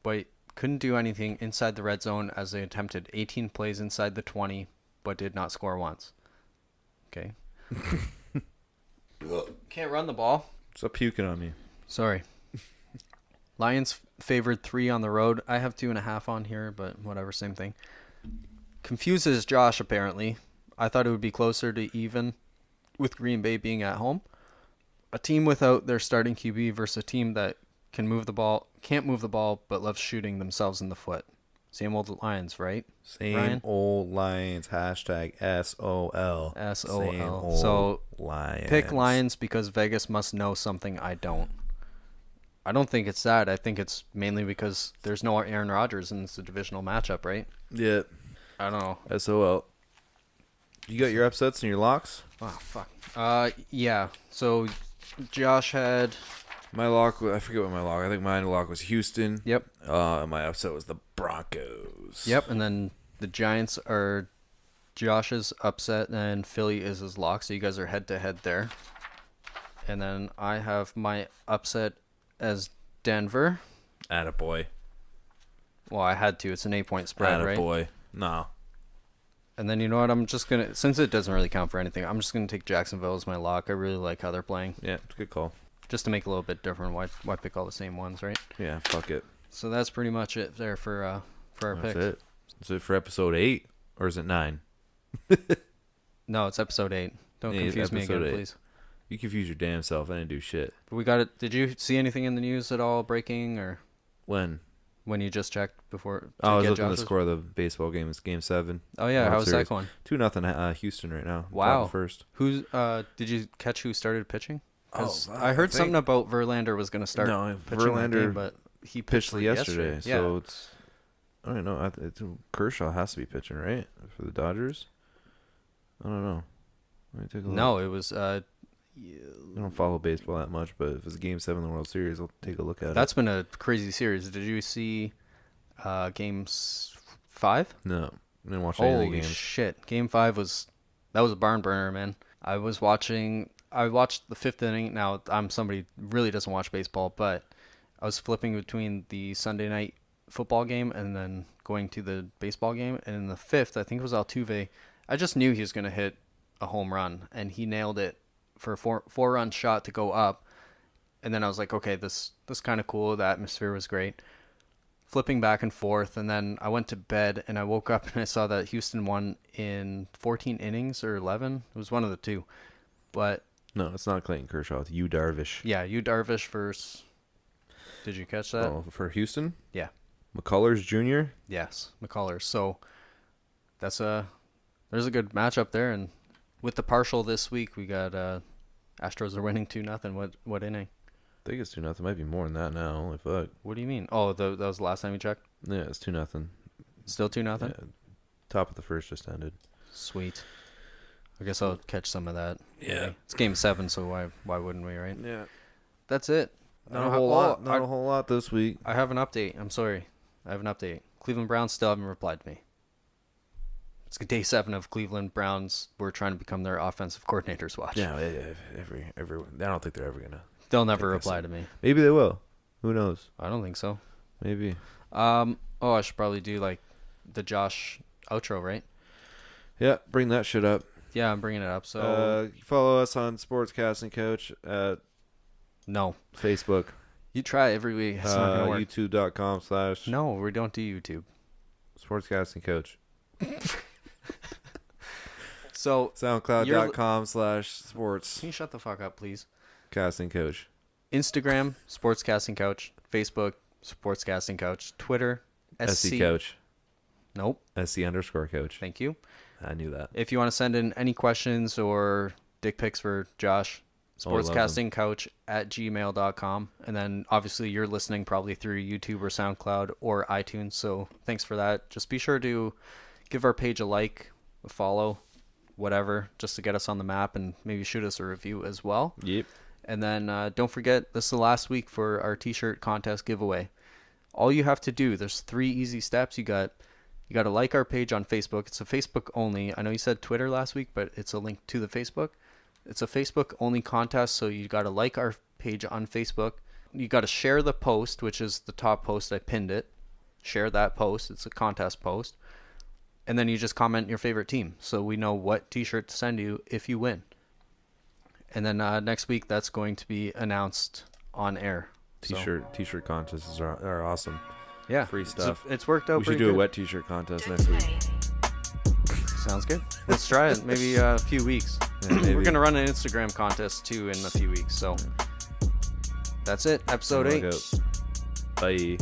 but couldn't do anything inside the red zone as they attempted 18 plays inside the 20, but did not score once. Okay. Can't run the ball. Stop puking on me. Sorry. Lions favored 3 on the road. I have 2.5 on here, but whatever, same thing. Confuses Josh, apparently. I thought it would be closer to even with Green Bay being at home. A team without their starting QB versus a team that can't move the ball, but loves shooting themselves in the foot. Same old Lions, right? Same Ryan? old Lions. Hashtag SOL. Same old So Lions. pick Lions because Vegas must know something I don't. I don't think it's that. I think it's mainly because there's no Aaron Rodgers and it's a divisional matchup, right? Yeah. I don't know. SOL. You got your upsets and your locks? Oh, fuck. Yeah. So Josh had... My lock, I forget what my lock. I think my lock was Houston. Yep. And my upset was the Broncos. Yep. And then the Giants are Josh's upset and Philly is his lock. So you guys are head to head there. And then I have my upset as Denver. Attaboy. Well, I had to. It's an 8-point spread, right? Attaboy. No. And then you know what? I'm just going to, since it doesn't really count for anything, I'm just going to take Jacksonville as my lock. I really like how they're playing. Yeah, it's a good call. Just to make it a little bit different. Why pick all the same ones, right? Yeah, fuck it. So that's pretty much it there for our That's picks. it. Is it for episode 8 or is it 9? No, it's episode 8. Don't Yeah, confuse me episode again, 8. please. You confuse your damn self. I didn't do shit. We got it. Did you see anything in the news at all breaking or When? when you just checked before? I was get looking at the Josh's? score of the baseball game. It's game 7. Oh yeah, World how's that Series. going? 2-0 Houston right now. Wow. Top first. Who's did you catch who started pitching? 'Cause Oh, I heard I something think- about Verlander was going to start No, pitching that Verlander game, but he pitched pitched yesterday. Yeah. So it's, I don't know. It's Kershaw has to be pitching, right? For the Dodgers? I don't know. Let me take a look. No, it was I don't follow baseball that much, but if it's game 7 in the World Series, I'll take a look at that's been a crazy series. Did you see games 5? it. No. I didn't watch any of the Holy games. shit. Game 5 was a barn burner, man. I watched the 5th inning. Now, I'm somebody who really doesn't watch baseball, but I was flipping between the Sunday night football game and then going to the baseball game. And in the 5th, I think it was Altuve, I just knew he was going to hit a home run, and he nailed it for a four-run shot to go up. And then I was like, okay, this kind of cool. The atmosphere was great. Flipping back and forth, and then I went to bed, and I woke up and I saw that Houston won in 14 innings or 11. It was one of the two. But No, it's not Clayton Kershaw. It's Yu Darvish. yeah, Yu Darvish versus. Did you catch that? Oh, for Houston? Yeah. McCullers Jr.? Yes, McCullers. So there's a good matchup there, and with the partial this week, we got Astros are winning 2-0. What inning? I think it's 2-0. It might be more than that now. Holy fuck. What do you mean? Oh, that was the last time you checked. Yeah, it's 2-0. Still 2-0. Yeah, top of the first just ended. Sweet. I guess I'll catch some of that. Yeah. It's game 7, so why wouldn't we, right? Yeah. That's it. Not a whole lot. Not a whole lot this week. I have an update. I'm sorry. I have an update. Cleveland Browns still haven't replied to me. It's day 7 of Cleveland Browns. We're trying to become their offensive coordinators watch. Yeah, every I don't think they're ever gonna. They'll never think reply so. to me. Maybe they will. Who knows? I don't think so. Maybe. Oh, I should probably do like the Josh outro, right? Yeah, bring that shit up. Yeah, I'm bringing it up. So Follow us on Sportscasting Coach at no, Facebook. you try every week. It's not gonna work. YouTube.com/ No, we don't do YouTube. Sportscasting Coach. So SoundCloud.com/sports can you shut the fuck up, please? casting coach. Instagram, Sportscasting Coach. Facebook, Sportscasting Coach. Twitter, SC Coach. Nope. SC_coach. Thank you. I knew that. If you want to send in any questions or dick pics for Josh, Oh, I love sportscastingcoach@gmail.com. And then obviously you're listening probably through YouTube or SoundCloud or iTunes. So thanks for that. Just be sure to give our page a like, a follow, whatever, just to get us on the map and maybe shoot us a review as well. Yep. And then don't forget, this is the last week for our t-shirt contest giveaway. All you have to do, there's 3 easy steps. You got to like our page on Facebook. It's a Facebook only. I know you said Twitter last week, but it's a link to the Facebook. It's a Facebook only contest, so you got to like our page on Facebook. You got to share the post, which is the top post. I pinned it. Share that post. It's a contest post. And then you just comment your favorite team, so we know what t-shirt to send you if you win. And then next week, that's going to be announced on air. T-shirt contests are awesome. Yeah, free stuff. It's worked out. We should do a wet t-shirt contest next week. Sounds good. Let's try it. Maybe a few weeks. Yeah, We're gonna run an Instagram contest too in a few weeks. So that's it. Episode 8. Bye.